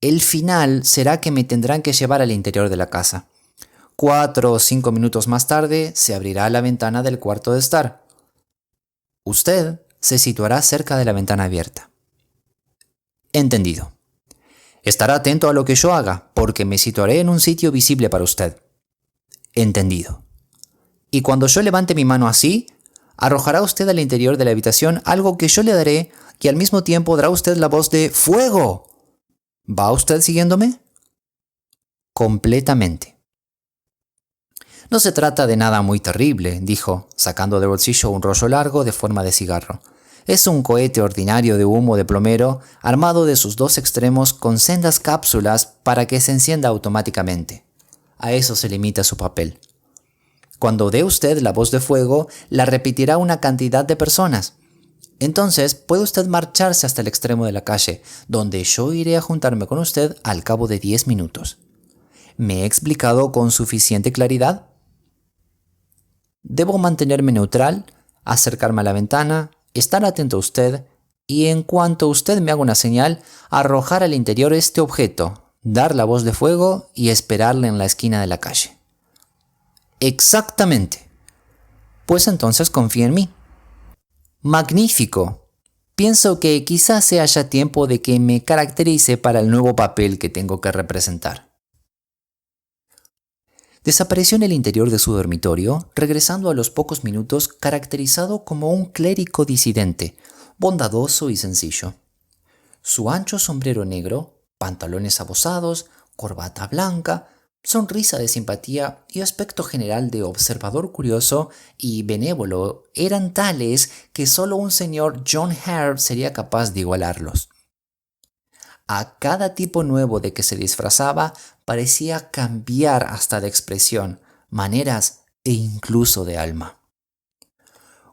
El final será que me tendrán que llevar al interior de la casa. 4 o 5 minutos más tarde se abrirá la ventana del cuarto de estar. Usted se situará cerca de la ventana abierta. Entendido. Estará atento a lo que yo haga, porque me situaré en un sitio visible para usted. Entendido. Y cuando yo levante mi mano así, arrojará usted al interior de la habitación algo que yo le daré y al mismo tiempo dará usted la voz de ¡fuego! ¿Va usted siguiéndome? Completamente. No se trata de nada muy terrible, dijo, sacando del bolsillo un rollo largo de forma de cigarro. Es un cohete ordinario de humo de plomero armado de sus 2 extremos con sendas cápsulas para que se encienda automáticamente. A eso se limita su papel. Cuando dé usted la voz de fuego, la repetirá una cantidad de personas. Entonces puede usted marcharse hasta el extremo de la calle, donde yo iré a juntarme con usted al cabo de 10 minutos. ¿Me he explicado con suficiente claridad? Debo mantenerme neutral, acercarme a la ventana, estar atento a usted y en cuanto usted me haga una señal, arrojar al interior este objeto, dar la voz de fuego y esperarle en la esquina de la calle. Exactamente. Pues entonces confía en mí. Magnífico. Pienso que quizás sea ya tiempo de que me caracterice para el nuevo papel que tengo que representar. Desapareció en el interior de su dormitorio, regresando a los pocos minutos caracterizado como un clérigo disidente, bondadoso y sencillo. Su ancho sombrero negro, pantalones abosados, corbata blanca, Sonrisa de simpatía y aspecto general de observador curioso y benévolo eran tales que solo un señor John Hare sería capaz de igualarlos. A cada tipo nuevo de que se disfrazaba parecía cambiar hasta de expresión, maneras e incluso de alma.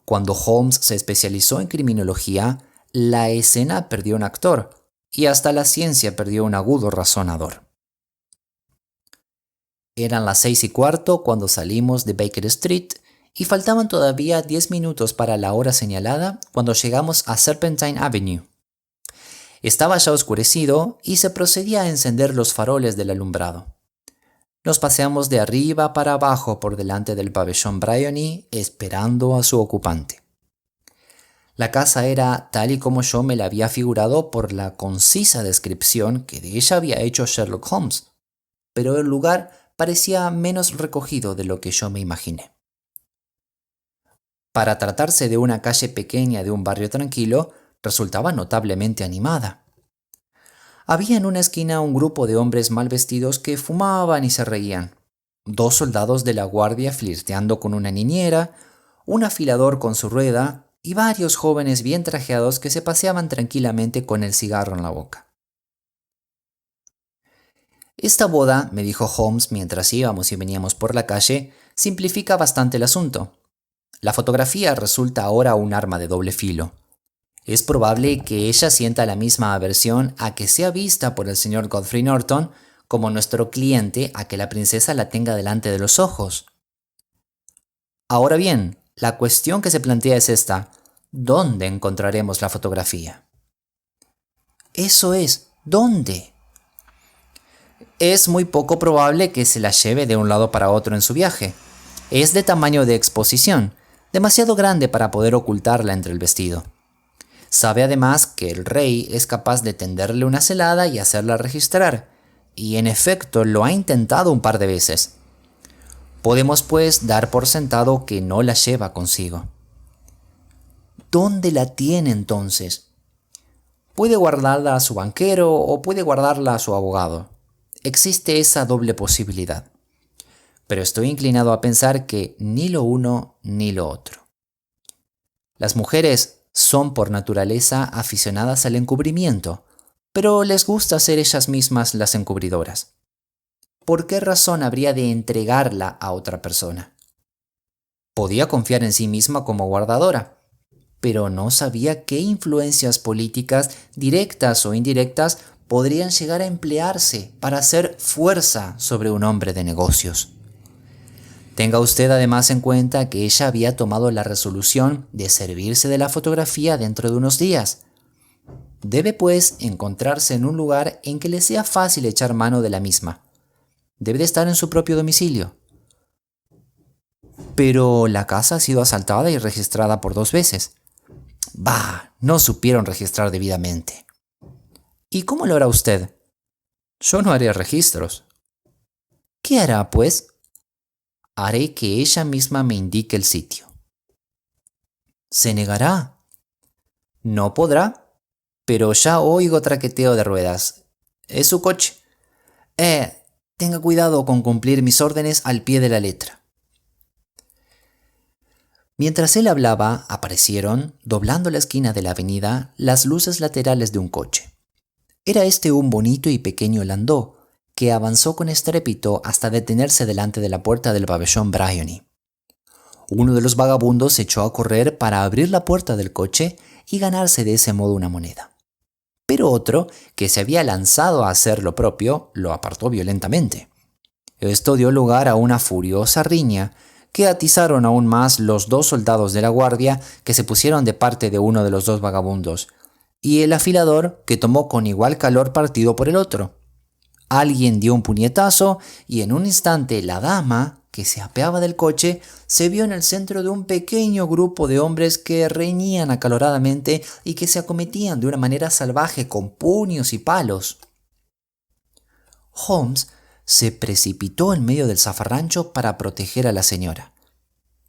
Cuando Holmes se especializó en criminología, la escena perdió un actor y hasta la ciencia perdió un agudo razonador. Eran las 6:15 cuando salimos de Baker Street y faltaban todavía 10 minutos para la hora señalada cuando llegamos a Serpentine Avenue. Estaba ya oscurecido y se procedía a encender los faroles del alumbrado. Nos paseamos de arriba para abajo por delante del pabellón Bryony esperando a su ocupante. La casa era tal y como yo me la había figurado por la concisa descripción que de ella había hecho Sherlock Holmes, pero el lugar parecía menos recogido de lo que yo me imaginé. Para tratarse de una calle pequeña de un barrio tranquilo, resultaba notablemente animada. Había en una esquina un grupo de hombres mal vestidos que fumaban y se reían, 2 soldados de la guardia flirteando con una niñera, un afilador con su rueda y varios jóvenes bien trajeados que se paseaban tranquilamente con el cigarro en la boca. Esta boda, me dijo Holmes mientras íbamos y veníamos por la calle, simplifica bastante el asunto. La fotografía resulta ahora un arma de doble filo. Es probable que ella sienta la misma aversión a que sea vista por el señor Godfrey Norton como nuestro cliente a que la princesa la tenga delante de los ojos. Ahora bien, la cuestión que se plantea es esta: ¿dónde encontraremos la fotografía? Eso es, ¿dónde? Es muy poco probable que se la lleve de un lado para otro en su viaje. Es de tamaño de exposición, demasiado grande para poder ocultarla entre el vestido. Sabe además que el rey es capaz de tenderle una celada y hacerla registrar, y en efecto lo ha intentado un par de veces. Podemos pues dar por sentado que no la lleva consigo. ¿Dónde la tiene entonces? Puede guardarla a su banquero o puede guardarla a su abogado. Existe esa doble posibilidad. Pero estoy inclinado a pensar que ni lo uno ni lo otro. Las mujeres son por naturaleza aficionadas al encubrimiento, pero les gusta ser ellas mismas las encubridoras. ¿Por qué razón habría de entregarla a otra persona? Podía confiar en sí misma como guardadora, pero no sabía qué influencias políticas, directas o indirectas, podrían llegar a emplearse para hacer fuerza sobre un hombre de negocios. Tenga usted además en cuenta que ella había tomado la resolución de servirse de la fotografía dentro de unos días. Debe pues encontrarse en un lugar en que le sea fácil echar mano de la misma. Debe de estar en su propio domicilio. Pero la casa ha sido asaltada y registrada por 2 veces. Bah, no supieron registrar debidamente. ¿Y cómo lo hará usted? Yo no haré registros. ¿Qué hará, pues? Haré que ella misma me indique el sitio. ¿Se negará? No podrá, pero ya oigo traqueteo de ruedas. Es su coche. Tenga cuidado con cumplir mis órdenes al pie de la letra. Mientras él hablaba, aparecieron, doblando la esquina de la avenida, las luces laterales de un coche. Era este un bonito y pequeño landau, que avanzó con estrépito hasta detenerse delante de la puerta del pabellón Bryony. Uno de los vagabundos se echó a correr para abrir la puerta del coche y ganarse de ese modo una moneda. Pero otro, que se había lanzado a hacer lo propio, lo apartó violentamente. Esto dio lugar a una furiosa riña que atizaron aún más los 2 soldados de la guardia que se pusieron de parte de uno de los 2 vagabundos, y el afilador que tomó con igual calor partido por el otro. Alguien dio un puñetazo y en un instante la dama, que se apeaba del coche, se vio en el centro de un pequeño grupo de hombres que reñían acaloradamente y que se acometían de una manera salvaje con puños y palos. Holmes se precipitó en medio del zafarrancho para proteger a la señora,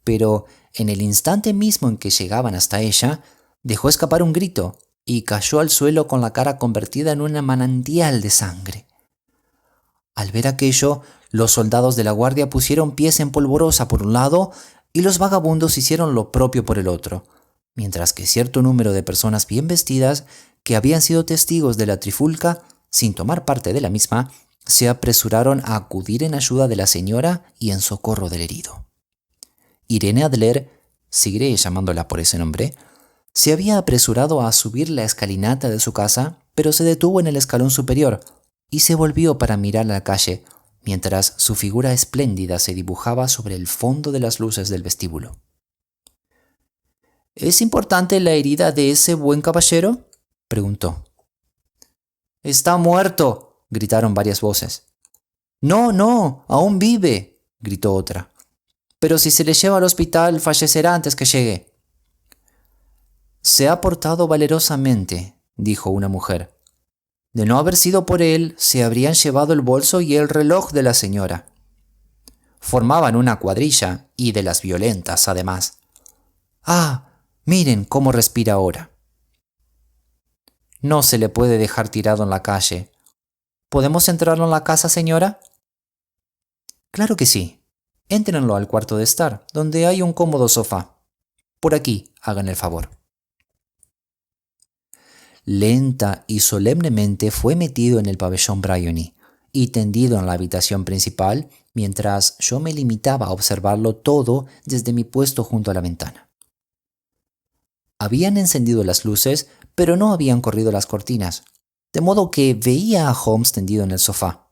pero en el instante mismo en que llegaban hasta ella, dejó escapar un grito y cayó al suelo con la cara convertida en un manantial de sangre. Al ver aquello, Los soldados de la guardia pusieron pies en polvorosa por un lado y los vagabundos hicieron lo propio por el otro, mientras que cierto número de personas bien vestidas que habían sido testigos de la trifulca, sin tomar parte de la misma, se apresuraron a acudir en ayuda de la señora y en socorro del herido. Irene Adler, seguiré llamándola por ese nombre, se había apresurado a subir la escalinata de su casa, pero se detuvo en el escalón superior y se volvió para mirar a la calle, mientras su figura espléndida se dibujaba sobre el fondo de las luces del vestíbulo. ¿Es importante la herida de ese buen caballero?, preguntó. «¡Está muerto!», gritaron varias voces. «No, no, aún vive», gritó otra. «Pero si se le lleva al hospital, fallecerá antes que llegue». «Se ha portado valerosamente», dijo una mujer. «De no haber sido por él, se habrían llevado el bolso y el reloj de la señora». Formaban una cuadrilla, y de las violentas, además. «¡Ah! Miren cómo respira ahora». «No se le puede dejar tirado en la calle. ¿Podemos entrarlo en la casa, señora?». «Claro que sí. Éntrenlo al cuarto de estar, donde hay un cómodo sofá. Por aquí, hagan el favor». Lenta y solemnemente fue metido en el pabellón Briony y tendido en la habitación principal, mientras yo me limitaba a observarlo todo desde mi puesto junto a la ventana. Habían encendido las luces, pero no habían corrido las cortinas, de modo que veía a Holmes tendido en el sofá.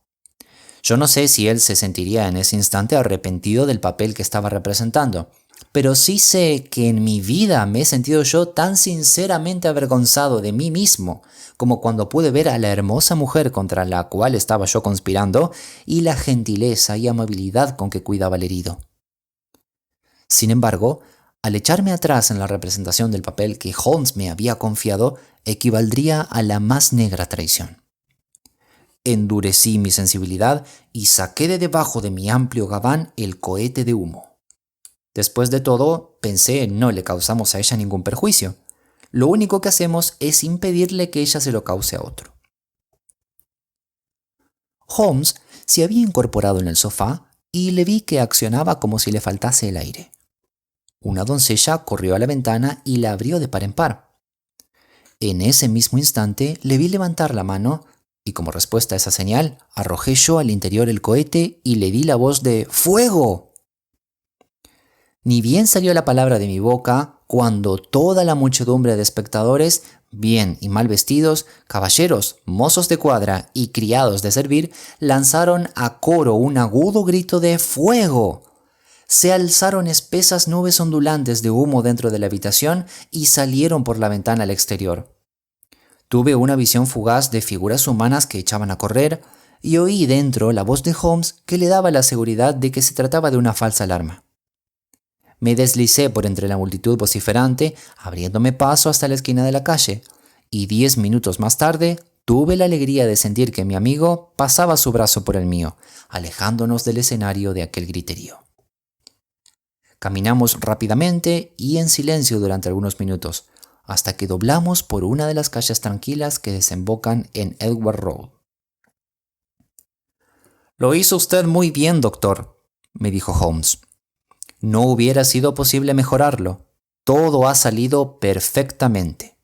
Yo no sé si él se sentiría en ese instante arrepentido del papel que estaba representando, pero sí sé que en mi vida me he sentido yo tan sinceramente avergonzado de mí mismo como cuando pude ver a la hermosa mujer contra la cual estaba yo conspirando y la gentileza y amabilidad con que cuidaba al herido. Sin embargo, al echarme atrás en la representación del papel que Holmes me había confiado, equivaldría a la más negra traición. Endurecí mi sensibilidad y saqué de debajo de mi amplio gabán el cohete de humo. Después de todo, pensé, no le causamos a ella ningún perjuicio. Lo único que hacemos es impedirle que ella se lo cause a otro. Holmes se había incorporado en el sofá y le vi que accionaba como si le faltase el aire. Una doncella corrió a la ventana y la abrió de par en par. En ese mismo instante le vi levantar la mano y como respuesta a esa señal arrojé yo al interior el cohete y le di la voz de ¡Fuego! Ni bien salió la palabra de mi boca cuando toda la muchedumbre de espectadores, bien y mal vestidos, caballeros, mozos de cuadra y criados de servir, lanzaron a coro un agudo grito de ¡Fuego! Se alzaron espesas nubes ondulantes de humo dentro de la habitación y salieron por la ventana al exterior. Tuve una visión fugaz de figuras humanas que echaban a correr y oí dentro la voz de Holmes que le daba la seguridad de que se trataba de una falsa alarma. Me deslicé por entre la multitud vociferante, abriéndome paso hasta la esquina de la calle, y 10 minutos más tarde tuve la alegría de sentir que mi amigo pasaba su brazo por el mío, alejándonos del escenario de aquel griterío. Caminamos rápidamente y en silencio durante algunos minutos, hasta que doblamos por una de las calles tranquilas que desembocan en Edgware Road. «Lo hizo usted muy bien, doctor», me dijo Holmes. «No hubiera sido posible mejorarlo. Todo ha salido perfectamente».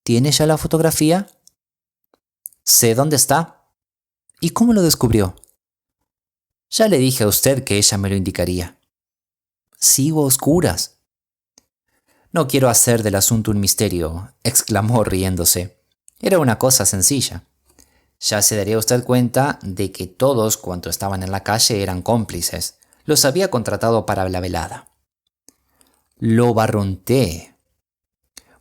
«¿Tiene ya la fotografía?» «Sé dónde está». «¿Y cómo lo descubrió?» «Ya le dije a usted que ella me lo indicaría». «Sigo a oscuras». «No quiero hacer del asunto un misterio», exclamó riéndose. «Era una cosa sencilla. Ya se daría usted cuenta de que todos cuantos estaban en la calle eran cómplices. Los había contratado para la velada». Lo barrunté.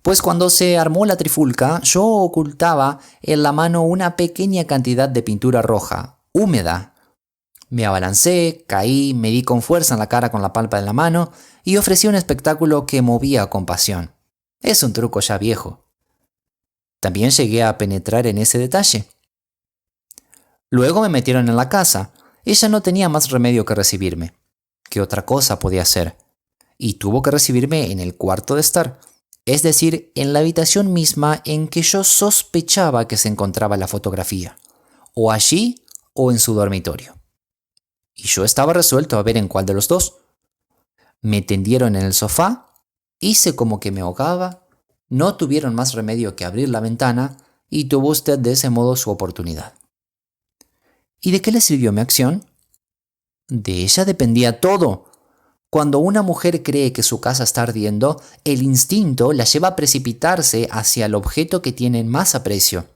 Pues cuando se armó la trifulca, yo ocultaba en la mano una pequeña cantidad de pintura roja, húmeda. Me abalancé, caí, me di con fuerza en la cara con la palma de la mano y ofrecí un espectáculo que movía con pasión. Es un truco ya viejo. También llegué a penetrar en ese detalle. Luego me metieron en la casa. Ella no tenía más remedio que recibirme. ¿Qué otra cosa podía hacer? Y tuvo que recibirme en el cuarto de estar, es decir, en la habitación misma en que yo sospechaba que se encontraba la fotografía. O allí o en su dormitorio. Y yo estaba resuelto a ver en cuál de los dos. Me tendieron en el sofá, hice como que me ahogaba, no tuvieron más remedio que abrir la ventana y tuvo usted de ese modo su oportunidad. ¿Y de qué le sirvió mi acción? De ella dependía todo. Cuando una mujer cree que su casa está ardiendo, el instinto la lleva a precipitarse hacia el objeto que tiene más aprecio.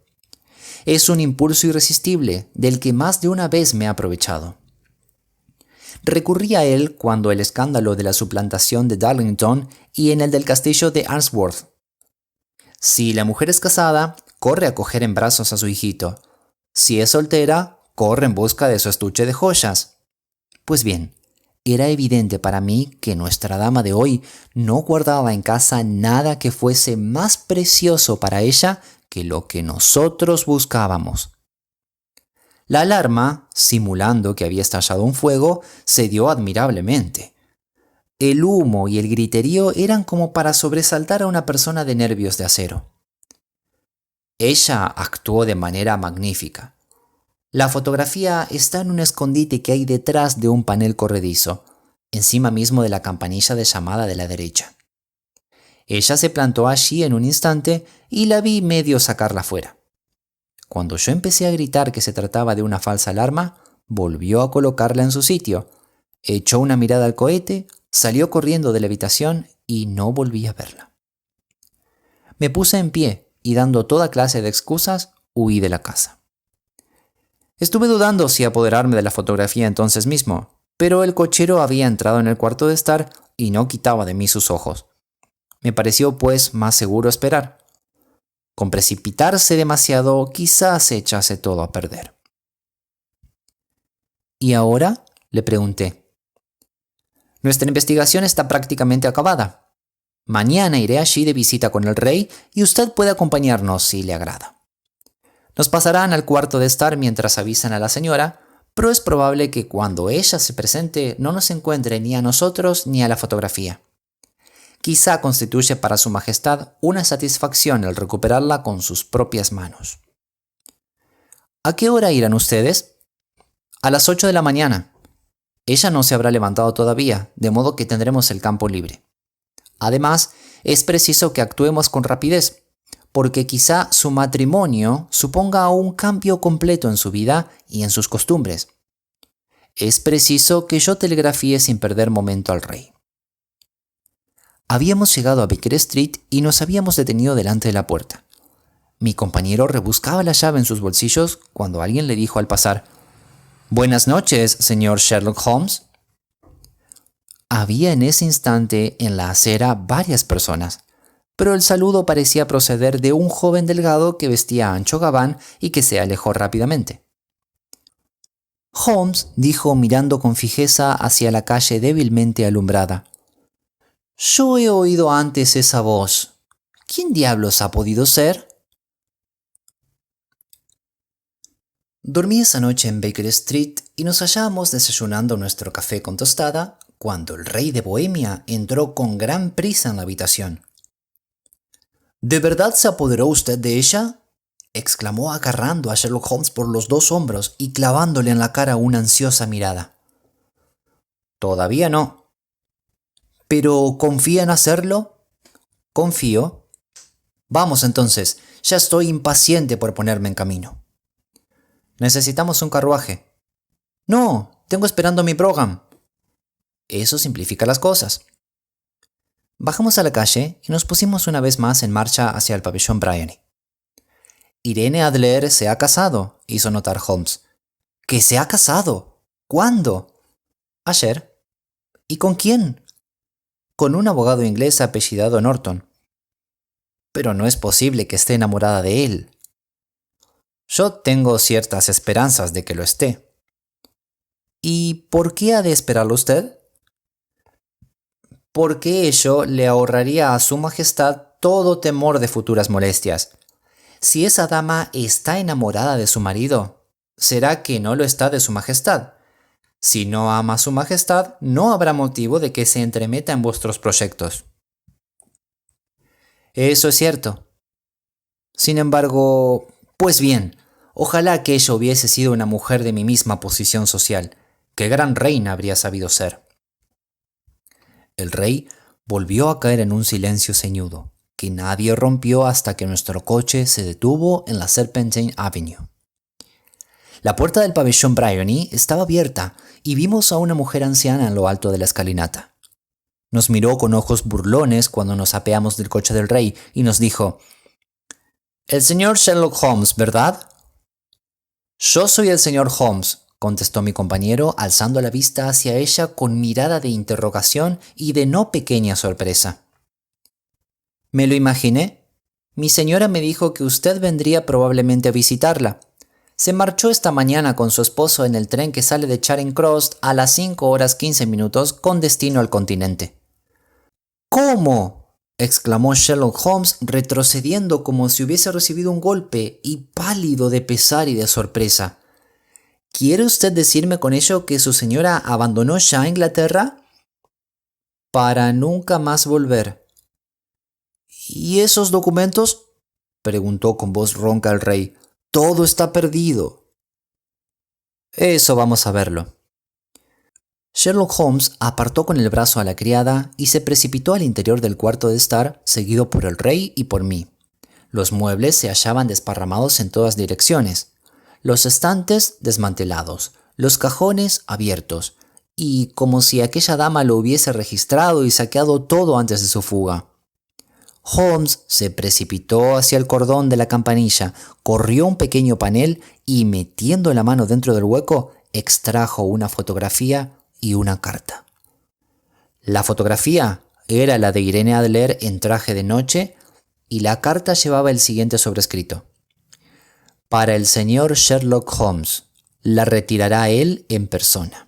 Es un impulso irresistible del que más de una vez me he aprovechado. Recurrí a él cuando el escándalo de la suplantación de Darlington y en el del castillo de Arnsworth. Si la mujer es casada, corre a coger en brazos a su hijito. Si es soltera, corre en busca de su estuche de joyas. Pues bien, era evidente para mí que nuestra dama de hoy no guardaba en casa nada que fuese más precioso para ella que lo que nosotros buscábamos. La alarma, simulando que había estallado un fuego, se dio admirablemente. El humo y el griterío eran como para sobresaltar a una persona de nervios de acero. Ella actuó de manera magnífica. La fotografía está en un escondite que hay detrás de un panel corredizo, encima mismo de la campanilla de llamada de la derecha. Ella se plantó allí en un instante y la vi medio sacarla fuera. Cuando yo empecé a gritar que se trataba de una falsa alarma, volvió a colocarla en su sitio, echó una mirada al cohete, salió corriendo de la habitación y no volví a verla. Me puse en pie y dando toda clase de excusas, huí de la casa. Estuve dudando si apoderarme de la fotografía entonces mismo, pero el cochero había entrado en el cuarto de estar y no quitaba de mí sus ojos. Me pareció pues más seguro esperar. Con precipitarse demasiado, quizás se echase todo a perder. ¿Y ahora?, le pregunté. Nuestra investigación está prácticamente acabada. Mañana iré allí de visita con el rey y usted puede acompañarnos si le agrada. Nos pasarán al cuarto de estar mientras avisan a la señora, pero es probable que cuando ella se presente no nos encuentre ni a nosotros ni a la fotografía. Quizá constituye para su majestad una satisfacción el recuperarla con sus propias manos. ¿A qué hora irán ustedes? A las 8 de la mañana. Ella no se habrá levantado todavía, de modo que tendremos el campo libre. Además, es preciso que actuemos con rapidez, porque quizá su matrimonio suponga un cambio completo en su vida y en sus costumbres. Es preciso que yo telegrafíe sin perder momento al rey. Habíamos llegado a Baker Street y nos habíamos detenido delante de la puerta. Mi compañero rebuscaba la llave en sus bolsillos cuando alguien le dijo al pasar: «Buenas noches, señor Sherlock Holmes». Había en ese instante en la acera varias personas, pero el saludo parecía proceder de un joven delgado que vestía ancho gabán y que se alejó rápidamente. Holmes dijo mirando con fijeza hacia la calle débilmente alumbrada: «Yo he oído antes esa voz. ¿Quién diablos ha podido ser?» Dormí esa noche en Baker Street y nos hallábamos desayunando nuestro café con tostada cuando el rey de Bohemia entró con gran prisa en la habitación. «¿De verdad se apoderó usted de ella?», exclamó agarrando a Sherlock Holmes por los dos hombros y clavándole en la cara una ansiosa mirada. «Todavía no». «¿Pero confía en hacerlo?» «Confío». «Vamos entonces, ya estoy impaciente por ponerme en camino». «Necesitamos un carruaje». «No, tengo esperando a mi Brougham». «Eso simplifica las cosas». Bajamos a la calle y nos pusimos una vez más en marcha hacia el pabellón Bryany. «Irene Adler se ha casado», hizo notar Holmes. «¿Que se ha casado? ¿Cuándo?» «Ayer». «¿Y con quién?» «Con un abogado inglés apellidado Norton». «Pero no es posible que esté enamorada de él». «Yo tengo ciertas esperanzas de que lo esté». «¿Y por qué ha de esperarlo usted?» «Porque ello le ahorraría a su majestad todo temor de futuras molestias. Si esa dama está enamorada de su marido, será que no lo está de su majestad. Si no ama a su majestad, no habrá motivo de que se entremeta en vuestros proyectos». «Eso es cierto». «Sin embargo, pues bien, Ojalá que ella hubiese sido una mujer de mi misma posición social. ¡Qué gran reina habría sabido ser! El rey volvió a caer en un silencio ceñudo, que nadie rompió hasta que nuestro coche se detuvo en la Serpentine Avenue. La puerta del pabellón Bryony estaba abierta y vimos a una mujer anciana en lo alto de la escalinata. Nos miró con ojos burlones cuando nos apeamos del coche del rey y nos dijo: «El señor Sherlock Holmes, ¿verdad?» «Yo soy el señor Holmes», contestó mi compañero, alzando la vista hacia ella con mirada de interrogación y de no pequeña sorpresa. «Me lo imaginé. Mi señora me dijo que usted vendría probablemente a visitarla. Se marchó esta mañana con su esposo en el tren que sale de Charing Cross a las 5:15 con destino al continente». «¿Cómo?», exclamó Sherlock Holmes, retrocediendo como si hubiese recibido un golpe y pálido de pesar y de sorpresa. «¿Quiere usted decirme con ello que su señora abandonó ya Inglaterra?» «Para nunca más volver». «¿Y esos documentos?», preguntó con voz ronca el rey. «Todo está perdido». «Eso vamos a verlo». Sherlock Holmes apartó con el brazo a la criada y se precipitó al interior del cuarto de estar, seguido por el rey y por mí. Los muebles se hallaban desparramados en todas direcciones, los estantes desmantelados, los cajones abiertos, y como si aquella dama lo hubiese registrado y saqueado todo antes de su fuga. Holmes se precipitó hacia el cordón de la campanilla, corrió un pequeño panel y, metiendo la mano dentro del hueco, extrajo una fotografía y una carta. La fotografía era la de Irene Adler en traje de noche y la carta llevaba el siguiente sobrescrito: «Para el señor Sherlock Holmes, la retirará él en persona».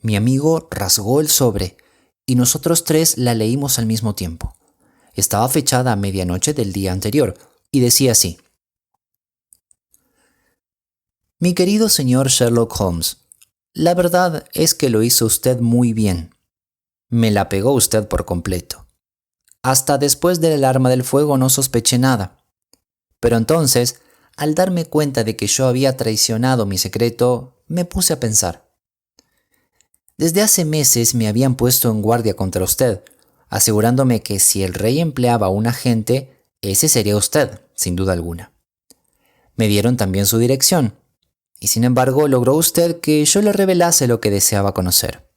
Mi amigo rasgó el sobre y nosotros tres la leímos al mismo tiempo. Estaba fechada a medianoche del día anterior y decía así: «Mi querido señor Sherlock Holmes, la verdad es que lo hizo usted muy bien. Me la pegó usted por completo. Hasta después del arma del fuego no sospeché nada. Pero entonces, al darme cuenta de que yo había traicionado mi secreto, me puse a pensar. Desde hace meses me habían puesto en guardia contra usted, asegurándome que si el rey empleaba a un agente, ese sería usted, sin duda alguna. Me dieron también su dirección, y sin embargo logró usted que yo le revelase lo que deseaba conocer.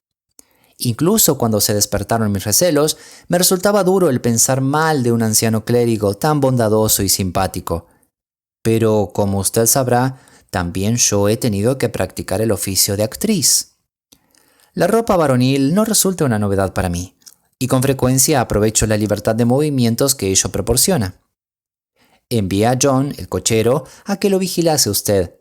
Incluso cuando se despertaron mis recelos, me resultaba duro el pensar mal de un anciano clérigo tan bondadoso y simpático. Pero, como usted sabrá, también yo he tenido que practicar el oficio de actriz. La ropa varonil no resulta una novedad para mí, y con frecuencia aprovecho la libertad de movimientos que ello proporciona. Envié a John, el cochero, a que lo vigilase usted.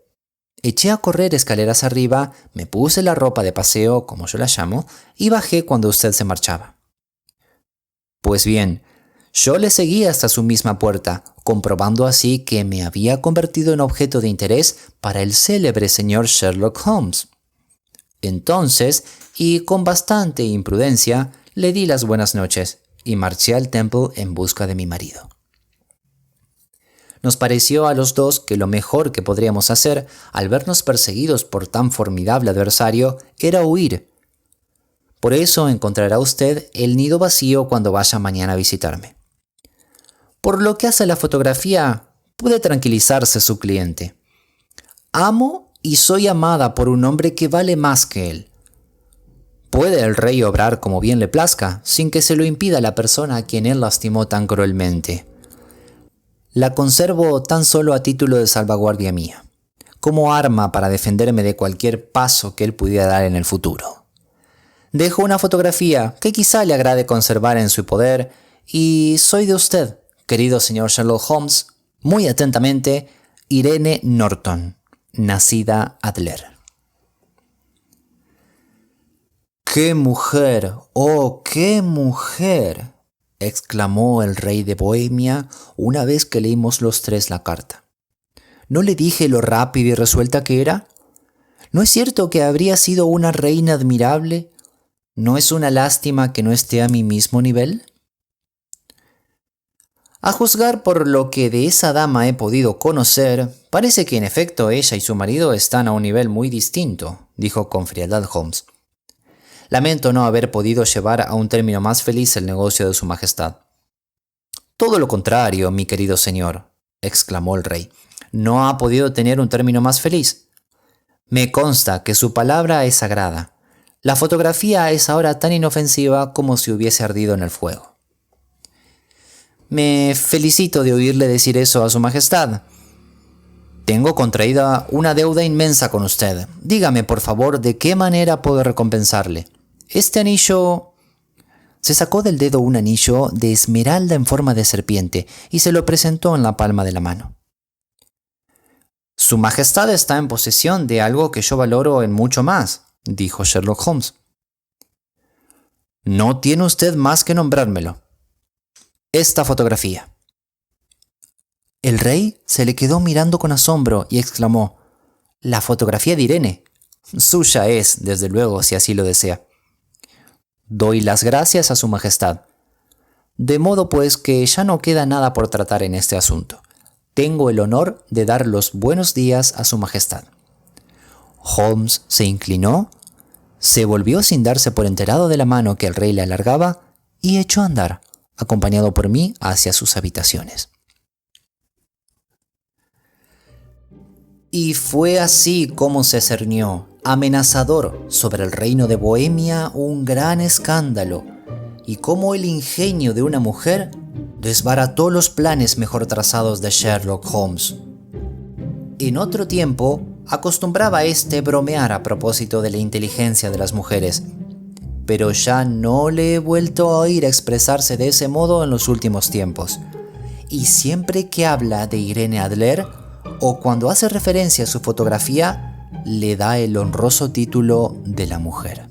Eché a correr escaleras arriba, me puse la ropa de paseo, como yo la llamo, y bajé cuando usted se marchaba. Pues bien, yo le seguí hasta su misma puerta, comprobando así que me había convertido en objeto de interés para el célebre señor Sherlock Holmes. Entonces, y con bastante imprudencia, le di las buenas noches y marché al Temple en busca de mi marido. Nos pareció a los dos que lo mejor que podríamos hacer, al vernos perseguidos por tan formidable adversario, era huir. Por eso encontrará usted el nido vacío cuando vaya mañana a visitarme. Por lo que hace a la fotografía, puede tranquilizarse su cliente. Amo y soy amada por un hombre que vale más que él. Puede el rey obrar como bien le plazca, sin que se lo impida la persona a quien él lastimó tan cruelmente. La conservo tan solo a título de salvaguardia mía, como arma para defenderme de cualquier paso que él pudiera dar en el futuro. Dejo una fotografía que quizá le agrade conservar en su poder y soy de usted, querido señor Sherlock Holmes, muy atentamente, Irene Norton, nacida Adler. ¡Qué mujer! ¡Oh, qué mujer!, exclamó el rey de Bohemia una vez que leímos los tres la carta. ¿No le dije lo rápida y resuelta que era? ¿No es cierto que habría sido una reina admirable? ¿No es una lástima que no esté a mi mismo nivel? A juzgar por lo que de esa dama he podido conocer, parece que en efecto ella y su marido están a un nivel muy distinto, dijo con frialdad Holmes. Lamento no haber podido llevar a un término más feliz el negocio de su majestad. Todo lo contrario, mi querido señor, exclamó el rey. No ha podido tener un término más feliz. Me consta que su palabra es sagrada. La fotografía es ahora tan inofensiva como si hubiese ardido en el fuego. Me felicito de oírle decir eso a su majestad. Tengo contraída una deuda inmensa con usted. Dígame, por favor, de qué manera puedo recompensarle. Este anillo... Se sacó del dedo un anillo de esmeralda en forma de serpiente y se lo presentó en la palma de la mano. Su majestad está en posesión de algo que yo valoro en mucho más, dijo Sherlock Holmes. No tiene usted más que nombrármelo. Esta fotografía. El rey se le quedó mirando con asombro y exclamó: «La fotografía de Irene. Suya es, desde luego, si así lo desea». «Doy las gracias a su majestad. De modo pues que ya no queda nada por tratar en este asunto. Tengo el honor de dar los buenos días a su majestad». Holmes se inclinó, se volvió sin darse por enterado de la mano que el rey le alargaba y echó a andar, acompañado por mí, hacia sus habitaciones. Y fue así como se cernió, amenazador, sobre el reino de Bohemia un gran escándalo, y cómo el ingenio de una mujer desbarató los planes mejor trazados de Sherlock Holmes. En otro tiempo, acostumbraba bromear a propósito de la inteligencia de las mujeres, pero ya no le he vuelto a oír expresarse de ese modo en los últimos tiempos, y siempre que habla de Irene Adler, o cuando hace referencia a su fotografía, le da el honroso título de la mujer.